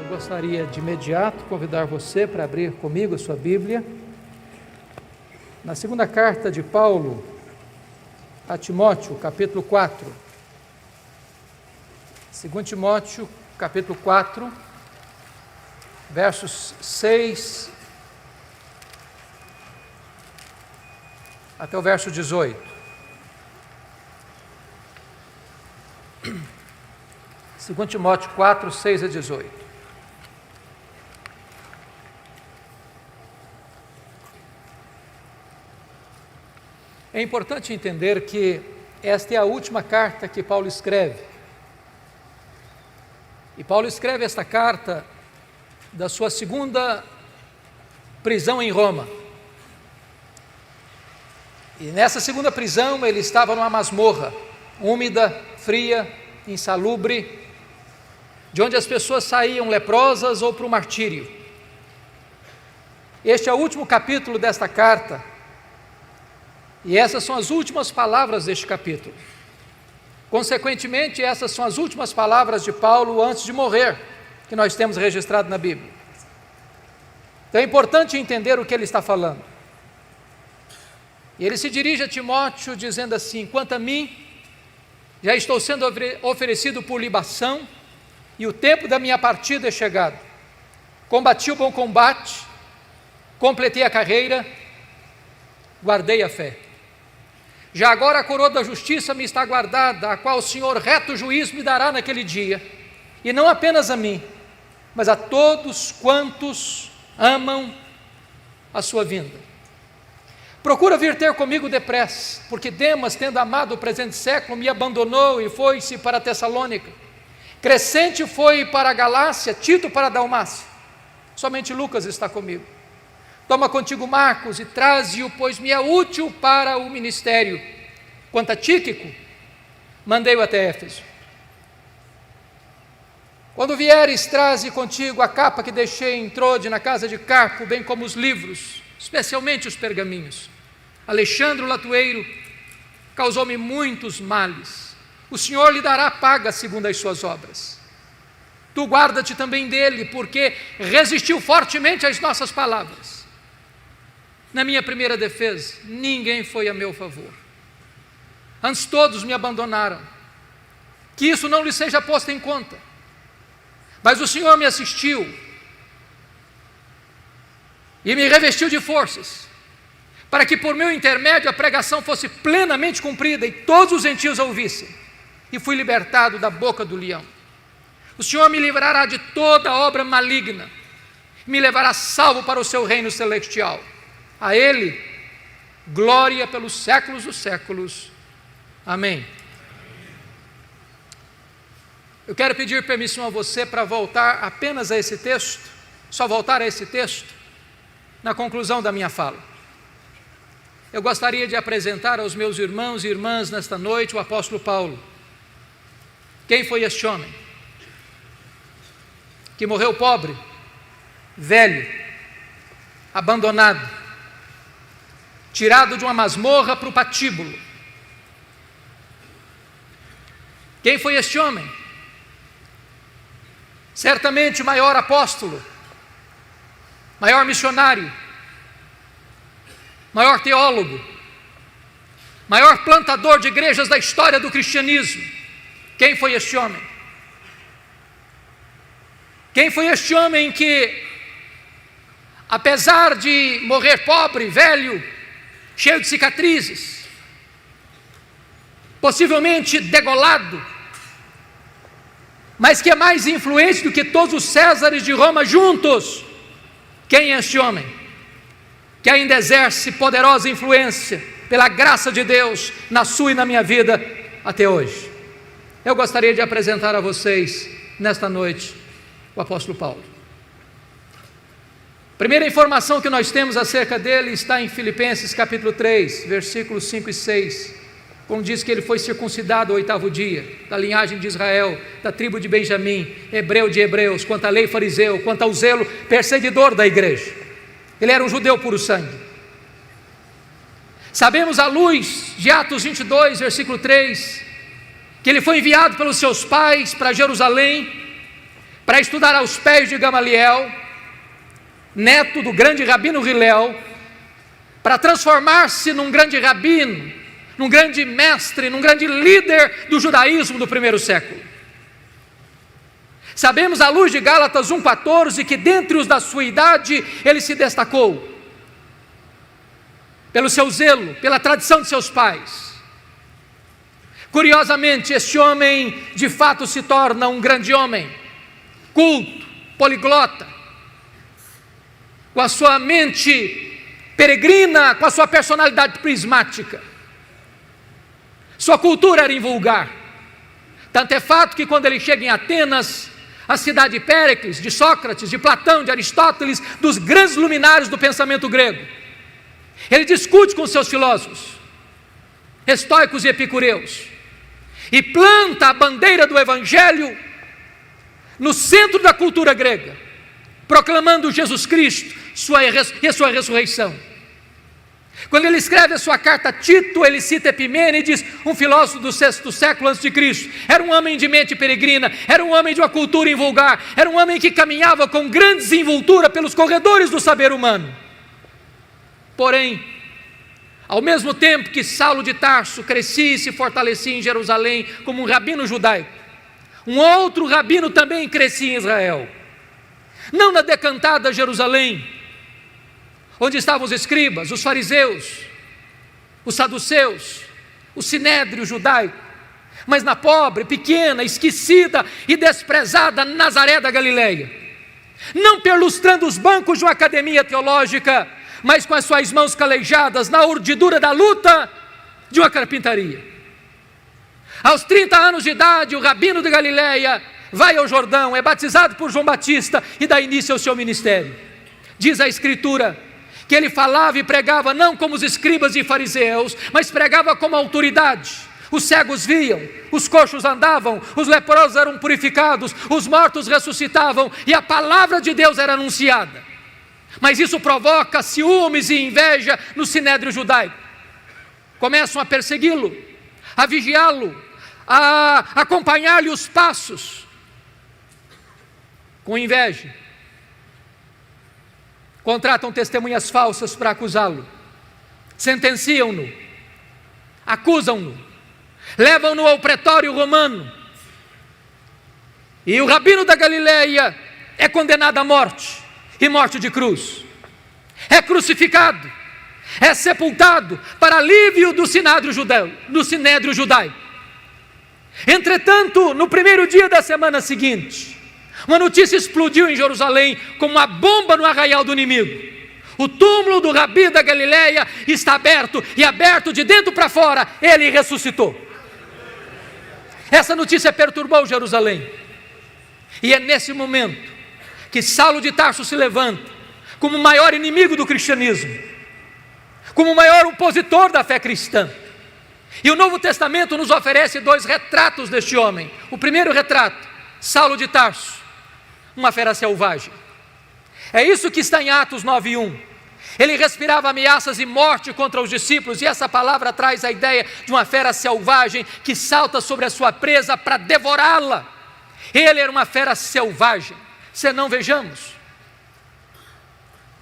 Gostaria de imediato convidar você para abrir comigo a sua Bíblia na segunda carta de Paulo a Timóteo, capítulo 4. 2 Timóteo, capítulo 4, versos 6 até o verso 18. 2 Timóteo 4, 6 a 18. É importante entender que esta é a última carta que Paulo escreve. E Paulo escreve esta carta da sua segunda prisão em Roma. E nessa segunda prisão ele estava numa masmorra, úmida, fria, insalubre, de onde as pessoas saíam leprosas ou para o martírio. Este é o último capítulo desta carta. E essas são as últimas palavras deste capítulo. Consequentemente, essas são as últimas palavras de Paulo antes de morrer, que nós temos registrado na Bíblia. Então é importante entender o que ele está falando. E ele se dirige a Timóteo dizendo assim: quanto a mim, já estou sendo oferecido por libação, e o tempo da minha partida é chegado. Combati o bom combate, completei a carreira, guardei a fé. Já agora a coroa da justiça me está guardada, a qual o Senhor reto juiz me dará naquele dia, e não apenas a mim, mas a todos quantos amam a sua vinda. Procura vir ter comigo depressa, porque Demas, tendo amado o presente século, me abandonou e foi-se para Tessalônica. Crescente foi para a Galácia, Tito para a Dalmácia. Somente Lucas está comigo. Toma contigo Marcos e traze-o, pois me é útil para o ministério. Quanto a Tíquico, mandei-o até Éfeso. Quando vieres, traze contigo a capa que deixei em Trode, na casa de Carpo, bem como os livros, especialmente os pergaminhos. Alexandre o latueiro causou-me muitos males. O Senhor lhe dará paga segundo as suas obras. Tu guarda-te também dele, porque resistiu fortemente às nossas palavras. Na minha primeira defesa, ninguém foi a meu favor. Antes todos me abandonaram. Que isso não lhe seja posto em conta. Mas o Senhor me assistiu e me revestiu de forças, para que por meu intermédio a pregação fosse plenamente cumprida e todos os gentios a ouvissem. E fui libertado da boca do leão. O Senhor me livrará de toda obra maligna, me levará salvo para o seu reino celestial. A Ele, glória pelos séculos dos séculos. Amém. Eu quero pedir permissão a você para voltar apenas a esse texto, só voltar a esse texto, na conclusão da minha fala. Eu gostaria de apresentar aos meus irmãos e irmãs nesta noite o apóstolo Paulo. Quem foi este homem? Que morreu pobre, velho, abandonado, tirado de uma masmorra para o patíbulo. Quem foi este homem? Certamente o maior apóstolo, maior missionário, maior teólogo, maior plantador de igrejas da história do cristianismo. Quem foi este homem? Quem foi este homem que, apesar de morrer pobre, velho, cheio de cicatrizes, possivelmente degolado, mas que é mais influente do que todos os Césares de Roma juntos? Quem é este homem? Que ainda exerce poderosa influência, pela graça de Deus, na sua e na minha vida, até hoje. Eu gostaria de apresentar a vocês, nesta noite, o apóstolo Paulo. Primeira informação que nós temos acerca dele está em Filipenses capítulo 3, versículos 5 e 6, quando diz que ele foi circuncidado ao 8º dia, da linhagem de Israel, da tribo de Benjamim, hebreu de hebreus, quanto à lei fariseu, quanto ao zelo perseguidor da igreja. Ele era um judeu puro sangue. Sabemos à luz de Atos 22, versículo 3, que ele foi enviado pelos seus pais para Jerusalém, para para estudar aos pés de Gamaliel, neto do grande rabino Hillel, para transformar-se num grande rabino, num grande mestre, num grande líder do judaísmo do primeiro século. Sabemos à luz de Gálatas 1,14 que dentre os da sua idade ele se destacou pelo seu zelo, pela tradição de seus pais. Curiosamente, este homem de fato se torna um grande homem, culto, poliglota, com a sua mente peregrina, com a sua personalidade prismática. Sua cultura era invulgar. Tanto é fato que quando ele chega em Atenas, a cidade de Péricles, de Sócrates, de Platão, de Aristóteles, dos grandes luminares do pensamento grego, ele discute com seus filósofos, estoicos e epicureus, e planta a bandeira do Evangelho no centro da cultura grega, proclamando Jesus Cristo e a sua ressurreição. Quando ele escreve a sua carta a Tito, ele cita Epimênides, um filósofo do 6º século a.C. Era um homem de mente peregrina, era um homem de uma cultura invulgar, era um homem que caminhava com grande desenvoltura pelos corredores do saber humano. Porém, ao mesmo tempo que Saulo de Tarso crescia e se fortalecia em Jerusalém como um rabino judaico, um outro rabino também crescia em Israel. Não na decantada Jerusalém, onde estavam os escribas, os fariseus, os saduceus, o sinédrio judaico, mas na pobre, pequena, esquecida e desprezada Nazaré da Galileia, não perlustrando os bancos de uma academia teológica, mas com as suas mãos calejadas na urdidura da luta de uma carpintaria. Aos 30 anos de idade, o rabino de Galileia vai ao Jordão, é batizado por João Batista e dá início ao seu ministério. Diz a Escritura que ele falava e pregava não como os escribas e fariseus, mas pregava como autoridade. Os cegos viam, os coxos andavam, os leprosos eram purificados, os mortos ressuscitavam e a palavra de Deus era anunciada. Mas isso provoca ciúmes e inveja no sinédrio judaico. Começam a persegui-lo, a vigiá-lo, a acompanhar-lhe os passos, com inveja. Contratam testemunhas falsas para acusá-lo, sentenciam-no, acusam-no, levam-no ao pretório romano, e o rabino da Galileia é condenado à morte, e morte de cruz, é crucificado, é sepultado para alívio do sinédrio judaico. Entretanto, no primeiro dia da semana seguinte, uma notícia explodiu em Jerusalém como uma bomba no arraial do inimigo. O túmulo do Rabi da Galileia está aberto, e aberto de dentro para fora, ele ressuscitou. Essa notícia perturbou Jerusalém, e é nesse momento que Saulo de Tarso se levanta como o maior inimigo do cristianismo, como o maior opositor da fé cristã. E o Novo Testamento nos oferece 2 retratos deste homem. O primeiro retrato, Saulo de Tarso, uma fera selvagem. É isso que está em Atos 9:1. Ele respirava ameaças e morte contra os discípulos, e essa palavra traz a ideia de uma fera selvagem que salta sobre a sua presa para devorá-la. Ele era uma fera selvagem. Senão, vejamos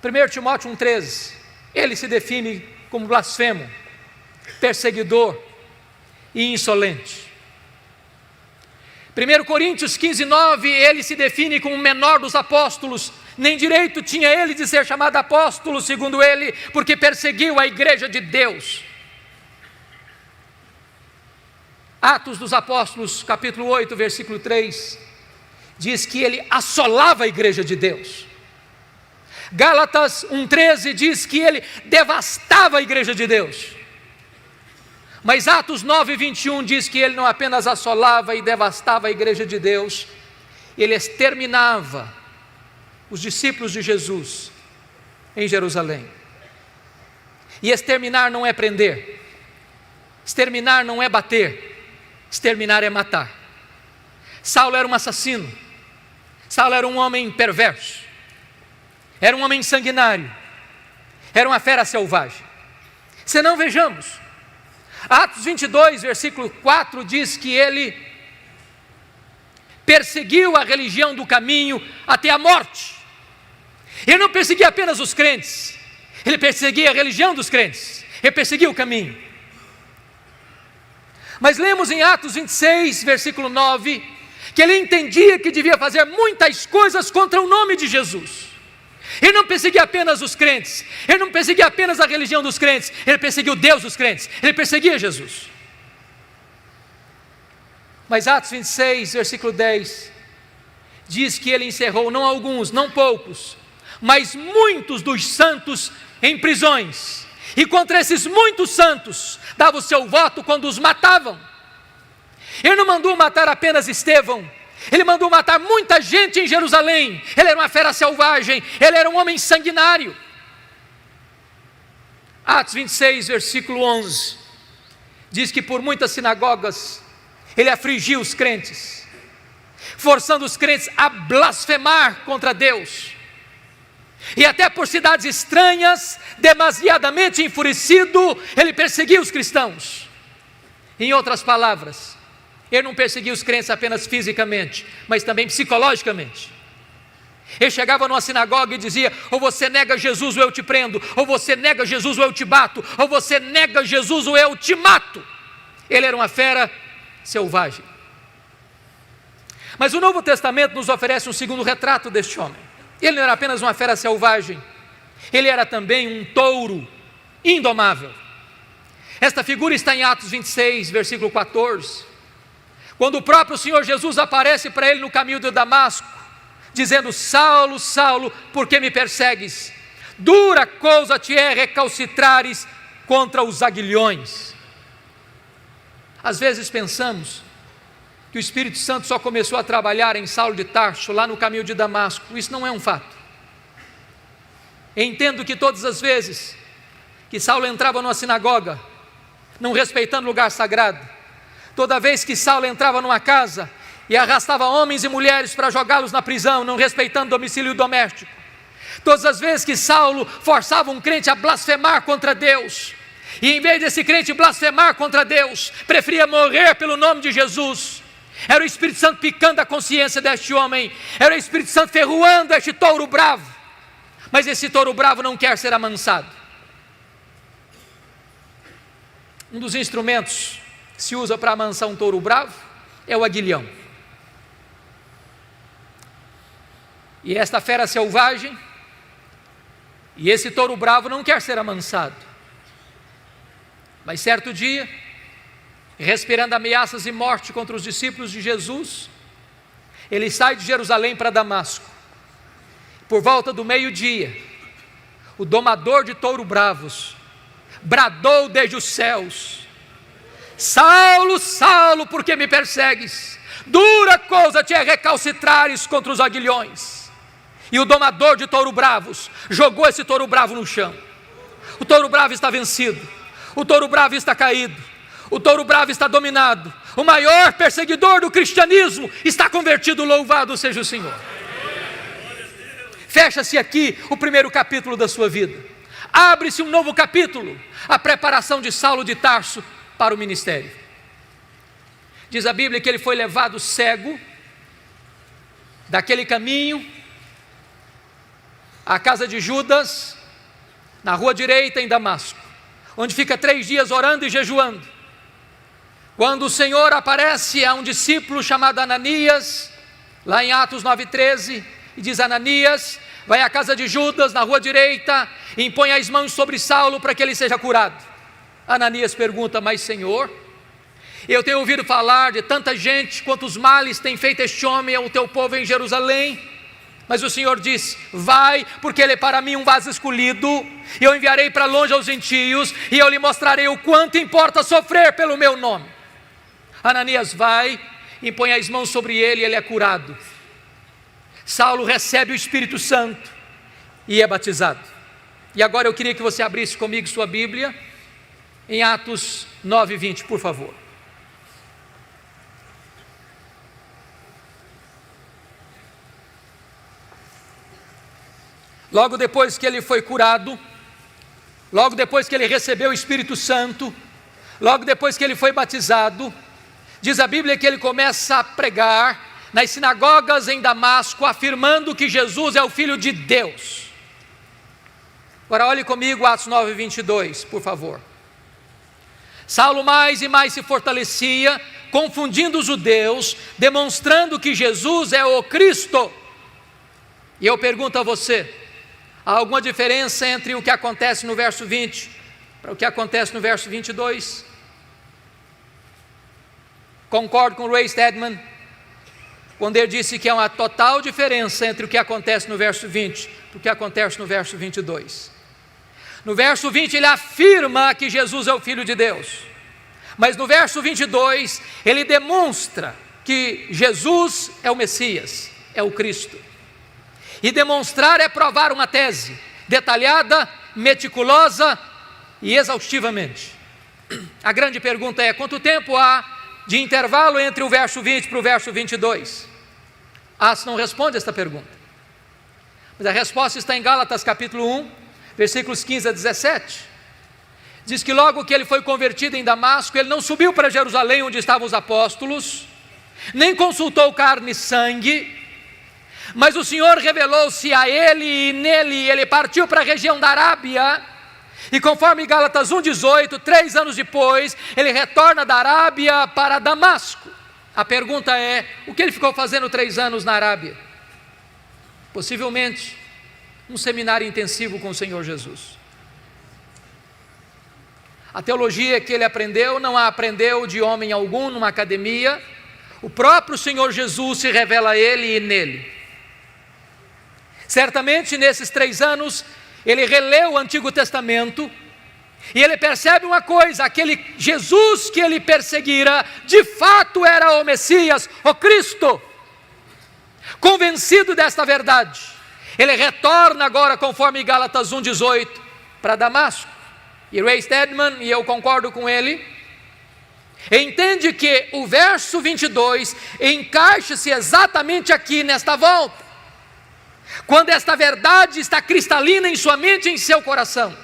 1 Timóteo 1,13, ele se define como blasfemo, perseguidor e insolente. 1 Coríntios 15:9, ele se define como o menor dos apóstolos, nem direito tinha ele de ser chamado apóstolo, segundo ele, porque perseguiu a igreja de Deus. Atos dos Apóstolos, capítulo 8, versículo 3, diz que ele assolava a igreja de Deus. Gálatas 1,13 diz que ele devastava a igreja de Deus. Mas Atos 9:21 diz que ele não apenas assolava e devastava a igreja de Deus, ele exterminava os discípulos de Jesus em Jerusalém. E exterminar não é prender, exterminar não é bater, exterminar é matar. Saulo era um assassino, Saulo era um homem perverso, era um homem sanguinário, era uma fera selvagem. Senão, vejamos, Atos 22, versículo 4 diz que ele perseguiu a religião do caminho até a morte. Ele não perseguia apenas os crentes, ele perseguia a religião dos crentes, ele perseguia o caminho. Mas lemos em Atos 26, versículo 9, que ele entendia que devia fazer muitas coisas contra o nome de Jesus. Ele não perseguia apenas os crentes, ele não perseguia apenas a religião dos crentes, ele perseguia o Deus dos crentes, ele perseguia Jesus. Mas Atos 26, versículo 10, diz que ele encerrou não alguns, não poucos, mas muitos dos santos em prisões. E contra esses muitos santos, dava o seu voto quando os matavam. Ele não mandou matar apenas Estevão, ele mandou matar muita gente em Jerusalém. Ele era uma fera selvagem, ele era um homem sanguinário. Atos 26, versículo 11, diz que por muitas sinagogas, ele afligiu os crentes, forçando os crentes a blasfemar contra Deus. E até por cidades estranhas, demasiadamente enfurecido, ele perseguia os cristãos. Em outras palavras, ele não perseguia os crentes apenas fisicamente, mas também psicologicamente. Ele chegava numa sinagoga e dizia: ou você nega Jesus ou eu te prendo, ou você nega Jesus ou eu te bato, ou você nega Jesus ou eu te mato. Ele era uma fera selvagem. Mas o Novo Testamento nos oferece um segundo retrato deste homem. Ele não era apenas uma fera selvagem, ele era também um touro indomável. Esta figura está em Atos 26, versículo 14, quando o próprio Senhor Jesus aparece para ele no caminho de Damasco, dizendo: Saulo, Saulo, por que me persegues? Dura coisa te é recalcitrares contra os aguilhões. Às vezes pensamos que o Espírito Santo só começou a trabalhar em Saulo de Tarso, lá no caminho de Damasco. Isso não é um fato. Eu entendo que todas as vezes que Saulo entrava numa sinagoga, não respeitando o lugar sagrado, toda vez que Saulo entrava numa casa e arrastava homens e mulheres para jogá-los na prisão, não respeitando o domicílio doméstico, todas as vezes que Saulo forçava um crente a blasfemar contra Deus, e em vez desse crente blasfemar contra Deus, preferia morrer pelo nome de Jesus, era o Espírito Santo picando a consciência deste homem, era o Espírito Santo ferroando este touro bravo. Mas esse touro bravo não quer ser amansado. Um dos instrumentos que se usa para amansar um touro bravo é o aguilhão. E esta fera selvagem, e esse touro bravo não quer ser amansado. Mas certo dia, respirando ameaças de morte contra os discípulos de Jesus, ele sai de Jerusalém para Damasco. Por volta do meio-dia, o domador de touro bravos bradou desde os céus: Saulo, Saulo, por que me persegues? Dura coisa te é recalcitrares contra os aguilhões. E o domador de touro bravos jogou esse touro bravo no chão. O touro bravo está vencido, o touro bravo está caído, o touro bravo está dominado, o maior perseguidor do cristianismo está convertido, louvado seja o Senhor. Fecha-se aqui o primeiro capítulo da sua vida, abre-se um novo capítulo, a preparação de Saulo de Tarso para o ministério. Diz a Bíblia que ele foi levado cego daquele caminho à casa de Judas, na rua direita em Damasco, onde fica 3 dias orando e jejuando. Quando o Senhor aparece a um discípulo chamado Ananias, lá em Atos 9,13, e diz: Ananias, vai à casa de Judas, na rua direita, e impõe as mãos sobre Saulo para que ele seja curado. Ananias pergunta: mas Senhor, eu tenho ouvido falar de tanta gente, quantos males tem feito este homem ao teu povo em Jerusalém. Mas o Senhor diz: vai, porque ele é para mim um vaso escolhido, e eu enviarei para longe aos gentios, e eu lhe mostrarei o quanto importa sofrer pelo meu nome. Ananias vai, impõe as mãos sobre ele e ele é curado. Saulo recebe o Espírito Santo e é batizado. E agora eu queria que você abrisse comigo sua Bíblia em Atos 9:20, por favor. Logo depois que ele foi curado, logo depois que ele recebeu o Espírito Santo, logo depois que ele foi batizado, diz a Bíblia que ele começa a pregar nas sinagogas em Damasco, afirmando que Jesus é o Filho de Deus. Agora olhe comigo Atos 9:22, por favor. Saulo mais e mais se fortalecia, confundindo os judeus, demonstrando que Jesus é o Cristo. E eu pergunto a você, há alguma diferença entre o que acontece no verso 20 para o que acontece no verso 22? Concordo com Ray Stedman, quando ele disse que há uma total diferença entre o que acontece no verso 20 e o que acontece no verso 22. No verso 20 ele afirma que Jesus é o Filho de Deus, mas no verso 22 ele demonstra que Jesus é o Messias, é o Cristo. E demonstrar é provar uma tese, detalhada, meticulosa e exaustivamente. A grande pergunta é, quanto tempo há de intervalo entre o verso 20 para o verso 22? Atos não responde esta pergunta, mas a resposta está em Gálatas capítulo 1, versículos 15 a 17. Diz que logo que ele foi convertido em Damasco, ele não subiu para Jerusalém onde estavam os apóstolos, nem consultou carne e sangue, mas o Senhor revelou-se a ele, e nele ele partiu para a região da Arábia, e conforme Gálatas 1,18, 3 anos depois, ele retorna da Arábia para Damasco. A pergunta é, o que ele ficou fazendo 3 anos na Arábia? Possivelmente, um seminário intensivo com o Senhor Jesus. A teologia que ele aprendeu, não a aprendeu de homem algum, numa academia. O próprio Senhor Jesus se revela a ele e nele. Certamente nesses 3 anos, ele releu o Antigo Testamento, e ele percebe uma coisa, aquele Jesus que ele perseguira, de fato era o Messias, o Cristo. Convencido desta verdade, ele retorna agora, conforme Gálatas 1,18, para Damasco. E Ray Stedman, e eu concordo com ele, entende que o verso 22 encaixa-se exatamente aqui nesta volta, quando esta verdade está cristalina em sua mente e em seu coração.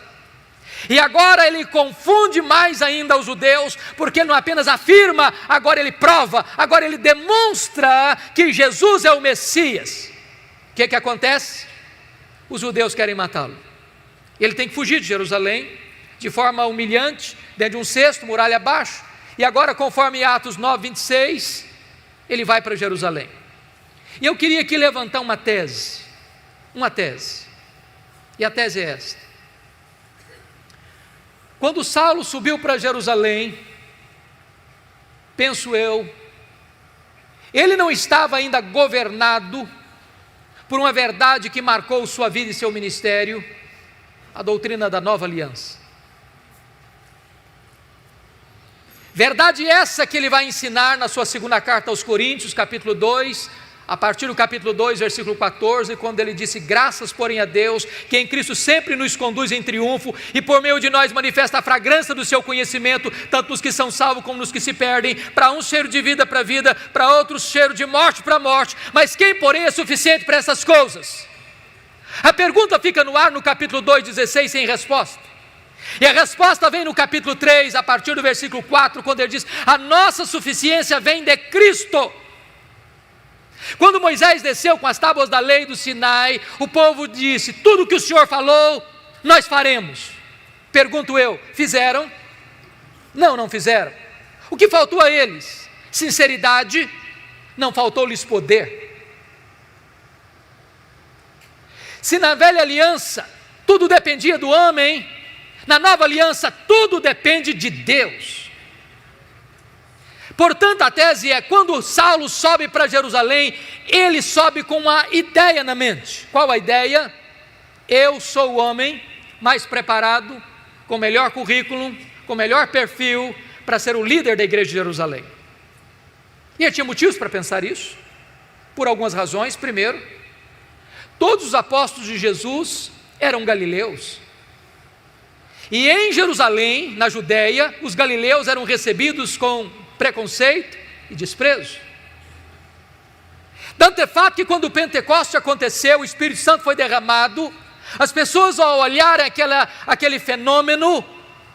E agora ele confunde mais ainda os judeus, porque não apenas afirma, agora ele prova, agora ele demonstra que Jesus é o Messias. O que acontece? Os judeus querem matá-lo. Ele tem que fugir de Jerusalém, de forma humilhante, dentro de um cesto, muralha abaixo, e agora, conforme Atos 9:26, ele vai para Jerusalém. E eu queria aqui levantar uma tese, e a tese é esta: quando Saulo subiu para Jerusalém, penso eu, ele não estava ainda governado por uma verdade que marcou sua vida e seu ministério, a doutrina da nova aliança. Verdade essa que ele vai ensinar na sua segunda carta aos Coríntios, capítulo 2, a partir do capítulo 2, versículo 14, quando ele disse: graças, porém, a Deus, que em Cristo sempre nos conduz em triunfo, e por meio de nós manifesta a fragrância do seu conhecimento, tanto nos que são salvos como nos que se perdem. Para uns cheiro de vida para vida, para outros cheiro de morte para morte, mas quem, porém, é suficiente para essas coisas? A pergunta fica no ar no capítulo 2:16 sem resposta. E a resposta vem no capítulo 3, a partir do versículo 4, quando ele diz: a nossa suficiência vem de Cristo. Quando Moisés desceu com as tábuas da lei do Sinai, o povo disse: tudo que o Senhor falou, nós faremos. Pergunto eu, fizeram? Não, não fizeram. O que faltou a eles? Sinceridade. Não faltou-lhes poder. Se na velha aliança tudo dependia do homem, na nova aliança tudo depende de Deus. Portanto, a tese é: quando Saulo sobe para Jerusalém, ele sobe com uma ideia na mente. Qual a ideia? Eu sou o homem mais preparado, com melhor currículo, com melhor perfil, para ser o líder da igreja de Jerusalém. E ele tinha motivos para pensar isso, por algumas razões. Primeiro, todos os apóstolos de Jesus eram galileus. E em Jerusalém, na Judéia, os galileus eram recebidos com preconceito e desprezo. Tanto é fato que quando o Pentecoste aconteceu, o Espírito Santo foi derramado, as pessoas, ao olharem aquele fenômeno,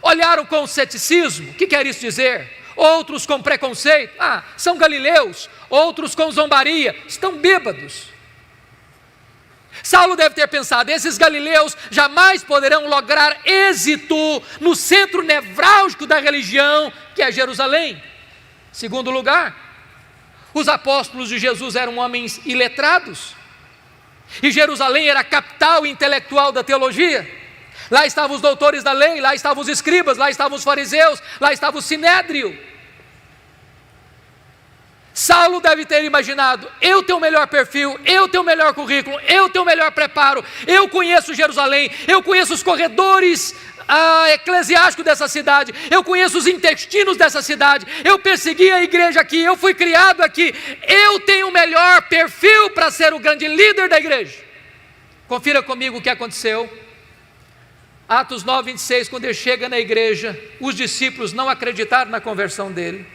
olharam com ceticismo. O que quer isso dizer? outros com preconceito, são galileus, outros com zombaria, estão bêbados. Saulo deve ter pensado, esses galileus jamais poderão lograr êxito no centro nevrálgico da religião, que é Jerusalém. Segundo lugar, os apóstolos de Jesus eram homens iletrados, e Jerusalém era a capital intelectual da teologia. Lá estavam os doutores da lei, lá estavam os escribas, lá estavam os fariseus, lá estava o sinédrio. Saulo deve ter imaginado, eu tenho o melhor perfil, eu tenho o melhor currículo, eu tenho o melhor preparo, eu conheço Jerusalém, eu conheço os corredores eclesiásticos dessa cidade, eu conheço os intestinos dessa cidade, eu persegui a igreja aqui, eu fui criado aqui, eu tenho o melhor perfil para ser o grande líder da igreja. Confira comigo o que aconteceu. Atos 9, 26, quando ele chega na igreja, os discípulos não acreditaram na conversão dele,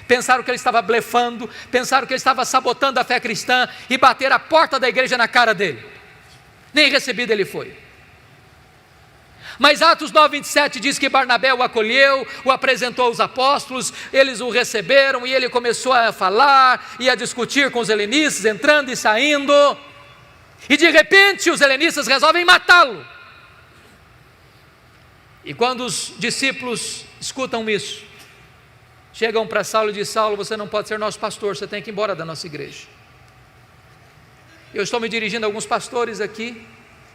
pensaram que ele estava blefando, pensaram que ele estava sabotando a fé cristã e bateram a porta da igreja na cara dele. Nem recebido ele foi. Mas Atos 9, 27 diz que Barnabé o acolheu, o apresentou aos apóstolos, eles o receberam e ele começou a falar e a discutir com os helenistas, entrando e saindo, e de repente os helenistas resolvem matá-lo. E quando os discípulos escutam isso, chegam para Saulo e dizem, Saulo, você não pode ser nosso pastor, você tem que ir embora da nossa igreja. Eu estou me dirigindo a alguns pastores aqui,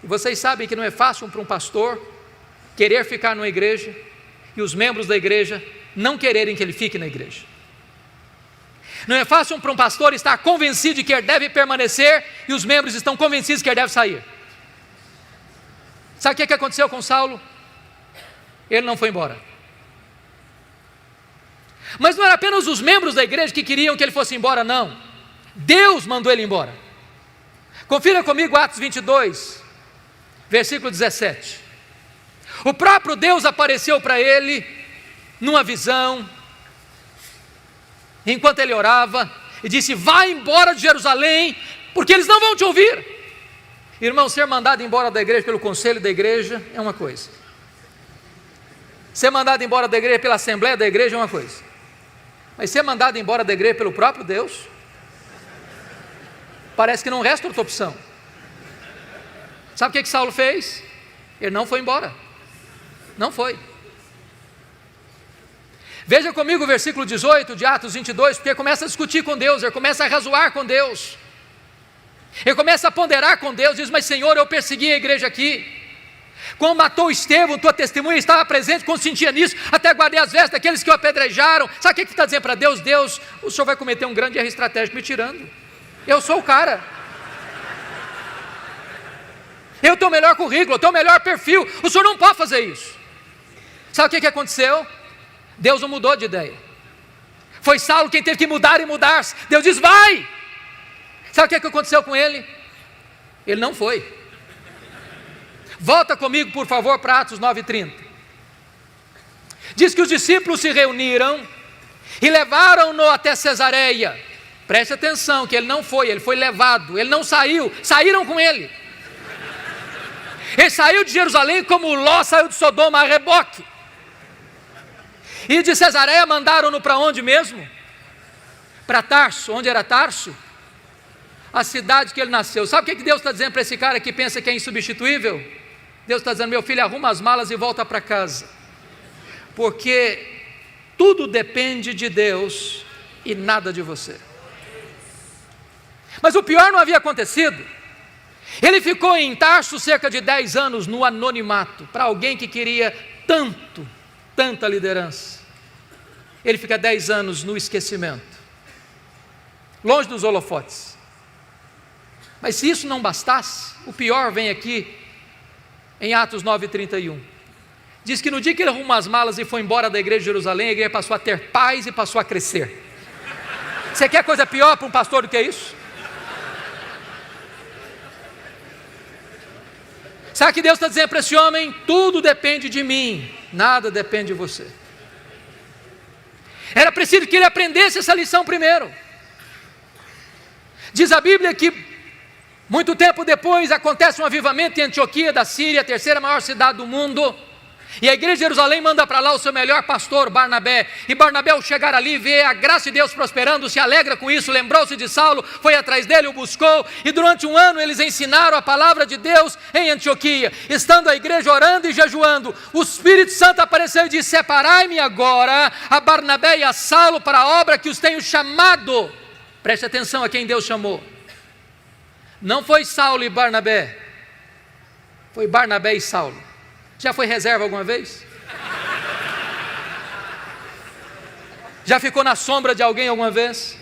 e vocês sabem que não é fácil para um pastor querer ficar numa igreja, e os membros da igreja não quererem que ele fique na igreja. Não é fácil para um pastor estar convencido de que ele deve permanecer, e os membros estão convencidos que ele deve sair. Sabe o que aconteceu com Saulo? Ele não foi embora. Mas não era apenas os membros da igreja que queriam que ele fosse embora, não. Deus mandou ele embora. Confira comigo Atos 22, versículo 17. O próprio Deus apareceu para ele numa visão, enquanto ele orava, e disse, vai embora de Jerusalém, porque eles não vão te ouvir. Irmão, ser mandado embora da igreja pelo conselho da igreja é uma coisa. Ser mandado embora da igreja pela assembleia da igreja é uma coisa. Mas ser mandado embora da igreja pelo próprio Deus, parece que não resta outra opção. Sabe o que Saulo fez? Ele não foi embora. Não foi. Veja comigo o versículo 18 de Atos 22, porque ele começa a discutir com Deus, ele começa a razoar com Deus, ele começa a ponderar com Deus, diz, mas Senhor, eu persegui a igreja aqui, quando matou Estevão, tua testemunha estava presente, consentia nisso, até guardei as vestes daqueles que o apedrejaram. Sabe o que está dizendo para Deus? Deus, o Senhor vai cometer um grande erro estratégico me tirando, eu sou o cara, eu tenho o melhor currículo, eu tenho o melhor perfil, o Senhor não pode fazer isso. Sabe o que aconteceu? Deus não mudou de ideia, foi Saulo quem teve que mudar e mudar-se. Deus diz, vai. Sabe o que aconteceu com ele? Ele não foi. Volta comigo, por favor, para Atos 9:30. Diz que os discípulos se reuniram e levaram-no até Cesareia. Preste atenção, que ele não foi, ele foi levado, ele não saiu, saíram com ele. Ele saiu de Jerusalém como Ló saiu de Sodoma a reboque. E de Cesareia mandaram-no para onde mesmo? Para Tarso. Onde era Tarso? A cidade que ele nasceu. Sabe o que Deus está dizendo para esse cara que pensa que é insubstituível? Deus está dizendo, meu filho, arruma as malas e volta para casa, porque tudo depende de Deus e nada de você. Mas o pior não havia acontecido. Ele ficou em Tarso cerca de 10 anos no anonimato, para alguém que queria tanta liderança. Ele fica 10 anos no esquecimento, longe dos holofotes. Mas se isso não bastasse, o pior vem aqui em Atos 9:31. Diz que no dia que ele arrumou as malas e foi embora da igreja de Jerusalém, a igreja passou a ter paz e passou a crescer. Você quer coisa pior para um pastor do que isso? Sabe o que Deus está dizendo para esse homem? Tudo depende de mim, nada depende de você. Era preciso que ele aprendesse essa lição primeiro. Diz a Bíblia que muito tempo depois acontece um avivamento em Antioquia da Síria, a terceira maior cidade do mundo, E a igreja de Jerusalém manda para lá o seu melhor pastor, Barnabé. E Barnabé, ao chegar ali, vê a graça de Deus prosperando, se alegra com isso, lembrou-se de Saulo, foi atrás dele, o buscou. E durante um ano eles ensinaram a palavra de Deus em Antioquia. Estando a igreja orando e jejuando, o Espírito Santo apareceu e disse: separai-me agora a Barnabé e a Saulo para a obra que os tenho chamado. Preste atenção a quem Deus chamou. Não foi Saulo e Barnabé, foi Barnabé e Saulo. Já foi reserva alguma vez? Já ficou na sombra de alguém alguma vez?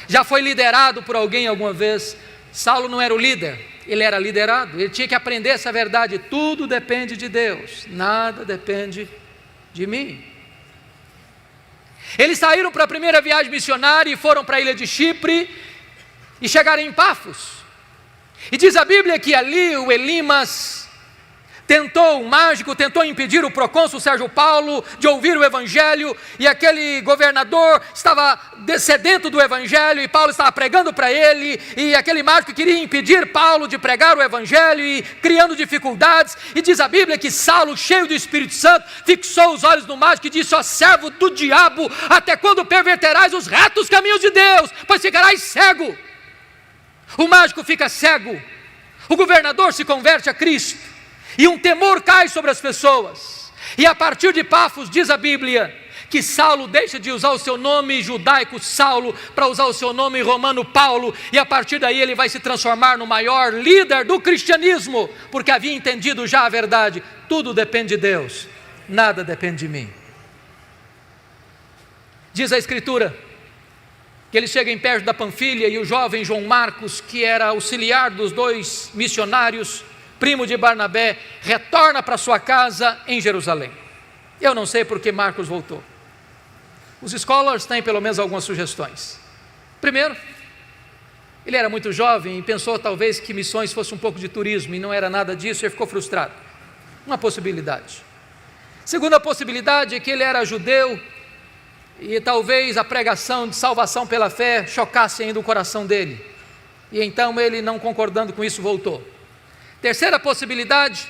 Já foi liderado por alguém alguma vez? Saulo não era o líder, ele era liderado. Ele tinha que aprender essa verdade: tudo depende de Deus, nada depende de mim. Eles saíram para a primeira viagem missionária e foram para a ilha de Chipre e chegaram em Pafos. E diz a Bíblia que ali o Elimas o mágico tentou impedir o procônsul Sérgio Paulo de ouvir o evangelho, e aquele governador estava sedento do evangelho, e Paulo estava pregando para ele, e aquele mágico queria impedir Paulo de pregar o evangelho, e criando dificuldades. E diz a Bíblia que Saulo, cheio do Espírito Santo, fixou os olhos no mágico e disse: ó servo do diabo, até quando perverterás os retos caminhos de Deus, pois ficarás cego. O mágico fica cego, o governador se converte a Cristo, e um temor cai sobre as pessoas. E a partir de Pafos, diz a Bíblia, que Saulo deixa de usar o seu nome judaico Saulo para usar o seu nome romano Paulo, e a partir daí ele vai se transformar no maior líder do cristianismo, porque havia entendido já a verdade: tudo depende de Deus, nada depende de mim. Diz a Escritura que ele chega em perto da Panfilha, e o jovem João Marcos, que era auxiliar dos dois missionários, primo de Barnabé, retorna para sua casa em Jerusalém. Eu não sei por que Marcos voltou. Os scholars têm pelo menos algumas sugestões. Primeiro, ele era muito jovem e pensou talvez que missões fosse um pouco de turismo, e não era nada disso, e ficou frustrado. Uma possibilidade. Segunda possibilidade é que ele era judeu, e talvez a pregação de salvação pela fé chocasse ainda o coração dele, e então ele, não concordando com isso, voltou. Terceira possibilidade,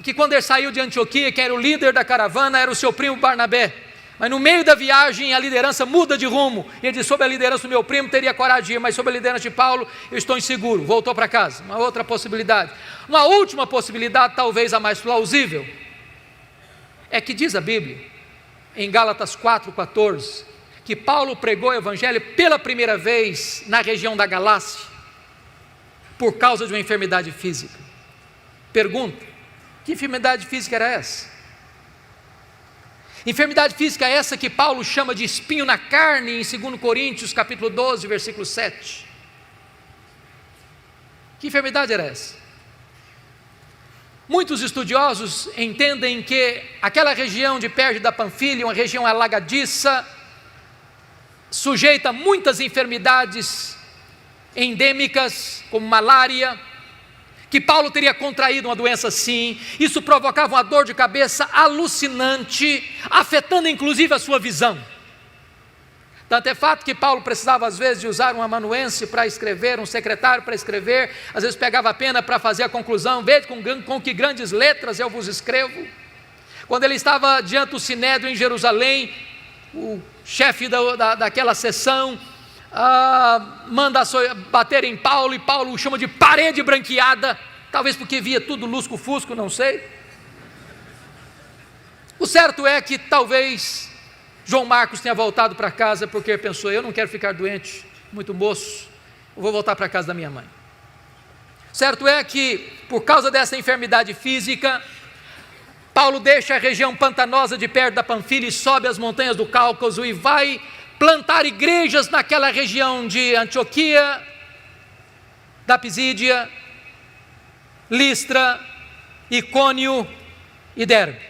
que quando ele saiu de Antioquia, que era o líder da caravana, era o seu primo Barnabé, mas no meio da viagem a liderança muda de rumo, e ele diz: sob a liderança do meu primo teria coragem de ir, mas sob a liderança de Paulo eu estou inseguro, voltou para casa. Uma outra possibilidade. Uma última possibilidade, talvez a mais plausível, é que diz a Bíblia, em Gálatas 4,14, que Paulo pregou o evangelho pela primeira vez na região da Galácia, por causa de uma enfermidade física. Pergunta: que enfermidade física era essa? Enfermidade física essa que Paulo chama de espinho na carne, em 2 Coríntios capítulo 12, versículo 7. Que enfermidade era essa? Muitos estudiosos entendem que aquela região de Perge da Panfilha, uma região alagadiça, sujeita a muitas enfermidades endêmicas, como malária, que Paulo teria contraído uma doença assim. Isso provocava uma dor de cabeça alucinante, afetando inclusive a sua visão. Tanto é fato que Paulo precisava às vezes de usar um amanuense para escrever, um secretário para escrever, às vezes pegava a pena para fazer a conclusão: veja com que grandes letras eu vos escrevo. Quando ele estava diante do Sinédrio em Jerusalém, o chefe daquela sessão manda bater em Paulo, e Paulo o chama de parede branqueada, talvez porque via tudo lusco-fusco, não sei. O certo é que talvez João Marcos tenha voltado para casa porque pensou: eu não quero ficar doente, muito moço, eu vou voltar para a casa da minha mãe. Certo é que, por causa dessa enfermidade física, Paulo deixa a região pantanosa de perto da Panfilha e sobe as montanhas do Cáucaso e vai plantar igrejas naquela região de Antioquia, da Pisídia, Listra, Icônio e Derbe,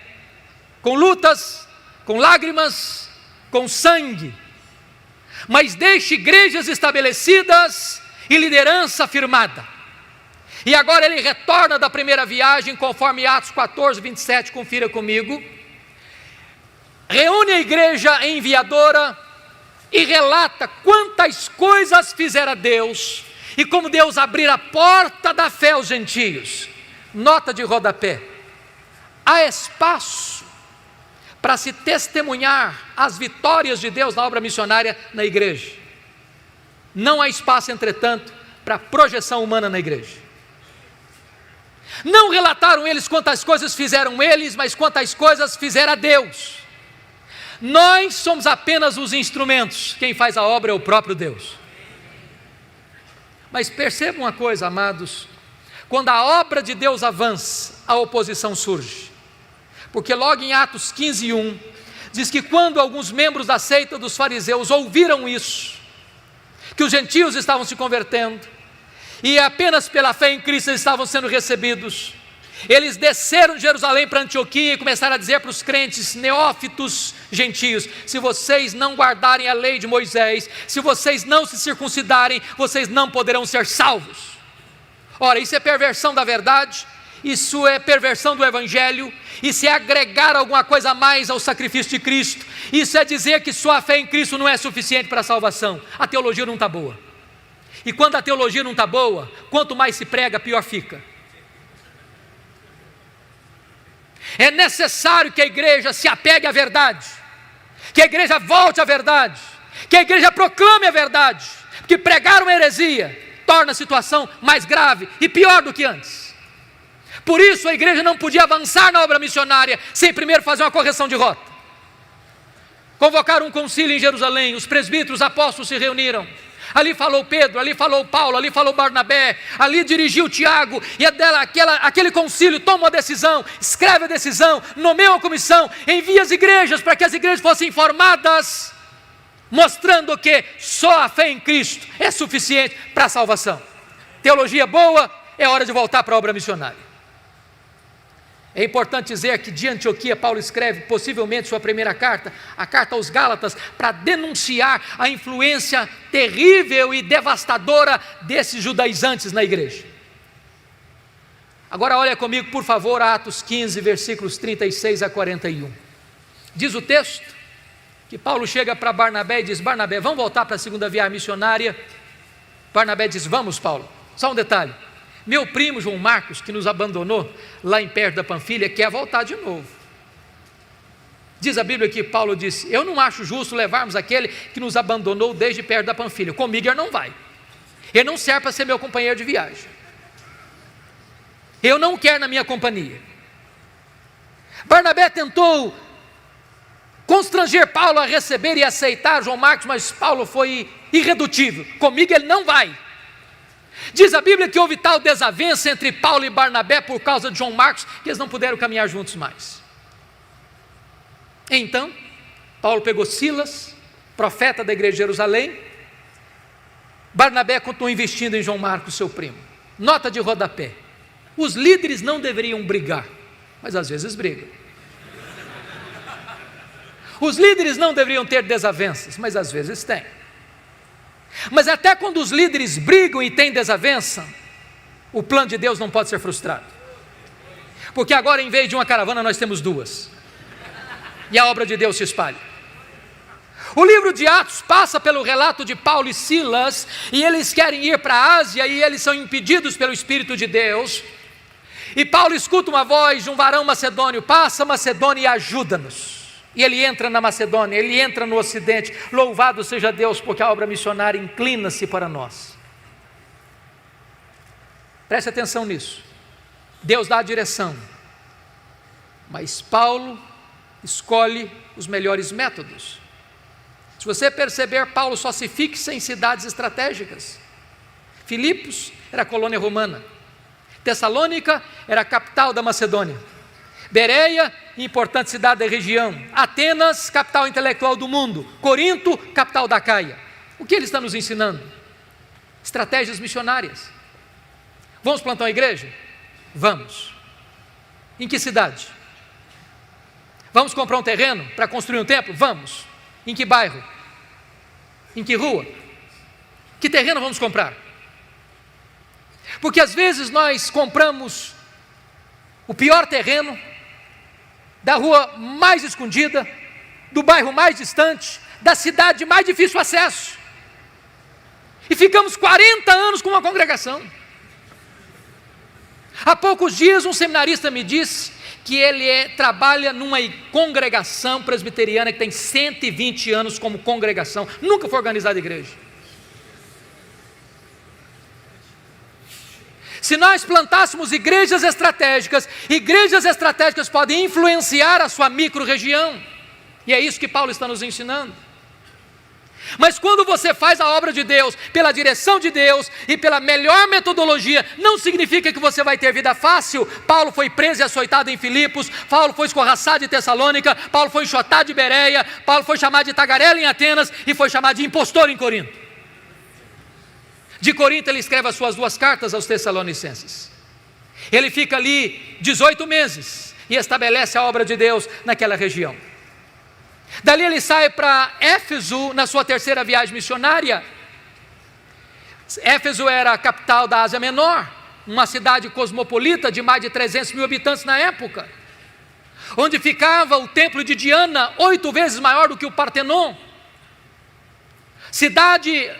com lutas, com lágrimas, com sangue, mas deixa igrejas estabelecidas e liderança firmada. E agora ele retorna da primeira viagem, conforme Atos 14, 27, confira comigo. Reúne a igreja enviadora e relata quantas coisas fizera Deus e como Deus abrira a porta da fé aos gentios. Nota de rodapé: há espaço para se testemunhar as vitórias de Deus na obra missionária na igreja. Não há espaço, entretanto, para projeção humana na igreja. Não relataram eles quantas coisas fizeram eles, mas quantas coisas fizera Deus. Nós somos apenas os instrumentos, quem faz a obra é o próprio Deus. Mas percebam uma coisa, amados, quando a obra de Deus avança, a oposição surge. Porque logo em Atos 15:1, diz que quando alguns membros da seita dos fariseus ouviram isso, que os gentios estavam se convertendo, e apenas pela fé em Cristo eles estavam sendo recebidos, eles desceram de Jerusalém para Antioquia e começaram a dizer para os crentes neófitos gentios: se vocês não guardarem a lei de Moisés, se vocês não se circuncidarem, vocês não poderão ser salvos. Ora, isso é perversão da verdade, isso é perversão do Evangelho, isso é agregar alguma coisa a mais ao sacrifício de Cristo, isso é dizer que só a fé em Cristo não é suficiente para a salvação. A teologia não está boa, e quando a teologia não está boa, quanto mais se prega, pior fica. É necessário que a igreja se apegue à verdade, que a igreja volte à verdade, que a igreja proclame a verdade, porque pregar uma heresia torna a situação mais grave e pior do que antes. Por isso a igreja não podia avançar na obra missionária sem primeiro fazer uma correção de rota. Convocaram um concílio em Jerusalém, os presbíteros, os apóstolos se reuniram. Ali falou Pedro, ali falou Paulo, ali falou Barnabé, ali dirigiu Tiago, e aquele concílio toma uma decisão, escreve a decisão, nomeia uma comissão, envia as igrejas para que as igrejas fossem informadas, mostrando que só a fé em Cristo é suficiente para a salvação. Teologia boa, é hora de voltar para a obra missionária. É importante dizer que de Antioquia Paulo escreve possivelmente sua primeira carta, a carta aos Gálatas, para denunciar a influência terrível e devastadora desses judaizantes na igreja. Agora olha comigo, por favor, Atos 15, versículos 36 a 41. Diz o texto que Paulo chega para Barnabé e diz: Barnabé, vamos voltar para a segunda viagem missionária? Barnabé diz: vamos, Paulo. Só um detalhe: meu primo João Marcos, que nos abandonou lá em perto da Panfilha, quer voltar de novo. Diz a Bíblia que Paulo disse: eu não acho justo levarmos aquele que nos abandonou desde perto da Panfilha. Comigo ele não vai. Ele não serve para ser meu companheiro de viagem. Eu não quero na minha companhia. Barnabé tentou constranger Paulo a receber e aceitar João Marcos, mas Paulo foi irredutível. Comigo ele não vai. Diz a Bíblia que houve tal desavença entre Paulo e Barnabé por causa de João Marcos, que eles não puderam caminhar juntos mais. Então, Paulo pegou Silas, profeta da igreja de Jerusalém. Barnabé continuou investindo em João Marcos, seu primo. Nota de rodapé: os líderes não deveriam brigar, mas às vezes brigam. Os líderes não deveriam ter desavenças, mas às vezes têm. Mas até quando os líderes brigam e têm desavença, o plano de Deus não pode ser frustrado. Porque agora, em vez de uma caravana, nós temos duas. E a obra de Deus se espalha. O livro de Atos passa pelo relato de Paulo e Silas, e eles querem ir para a Ásia, e eles são impedidos pelo Espírito de Deus. E Paulo escuta uma voz de um varão macedônio: passa, Macedônia, e ajuda-nos. E ele entra na Macedônia, ele entra no Ocidente. Louvado seja Deus, porque a obra missionária inclina-se para nós. Preste atenção nisso. Deus dá a direção, mas Paulo escolhe os melhores métodos. Se você perceber, Paulo só se fixa em cidades estratégicas. Filipos era colônia romana, Tessalônica era a capital da Macedônia, Bereia, importante cidade da região, Atenas, capital intelectual do mundo, Corinto, capital da Caia. O que ele está nos ensinando? Estratégias missionárias. Vamos plantar uma igreja? Vamos. Em que cidade? Vamos comprar um terreno para construir um templo? Vamos. Em que bairro? Em que rua? Que terreno vamos comprar? Porque às vezes nós compramos o pior terreno, da rua mais escondida, do bairro mais distante, da cidade de mais difícil acesso, e ficamos 40 anos com uma congregação. Há poucos dias um seminarista me disse que ele trabalha numa congregação presbiteriana que tem 120 anos como congregação, nunca foi organizada igreja. Se nós plantássemos igrejas estratégicas podem influenciar a sua micro-região, e é isso que Paulo está nos ensinando. Mas quando você faz a obra de Deus, pela direção de Deus e pela melhor metodologia, não significa que você vai ter vida fácil. Paulo foi preso e açoitado em Filipos, Paulo foi escorraçado em Tessalônica, Paulo foi enxotado de Bereia, Paulo foi chamado de tagarela em Atenas e foi chamado de impostor em Corinto. De Corinto ele escreve as suas 2 cartas aos Tessalonicenses. Ele fica ali 18 meses e estabelece a obra de Deus naquela região. Dali ele sai para Éfeso na sua 3ª viagem missionária. Éfeso era a capital da Ásia Menor, uma cidade cosmopolita de mais de 300 mil habitantes na época, onde ficava o templo de Diana, 8 vezes maior do que o Partenon. Cidade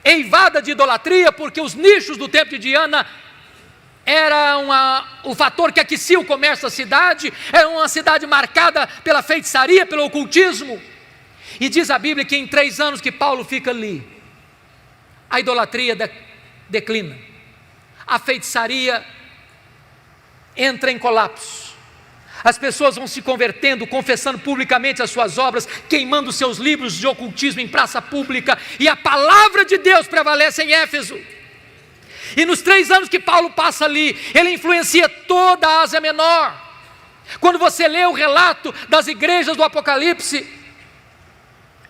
eivada de idolatria, porque os nichos do templo de Diana era o fator que aquecia o comércio da cidade, era uma cidade marcada pela feitiçaria, pelo ocultismo. E diz a Bíblia que em 3 anos que Paulo fica ali, a idolatria declina, a feitiçaria entra em colapso, as pessoas vão se convertendo, confessando publicamente as suas obras, queimando seus livros de ocultismo em praça pública, e a palavra de Deus prevalece em Éfeso. E nos 3 anos que Paulo passa ali, ele influencia toda a Ásia Menor. Quando você lê o relato das igrejas do Apocalipse,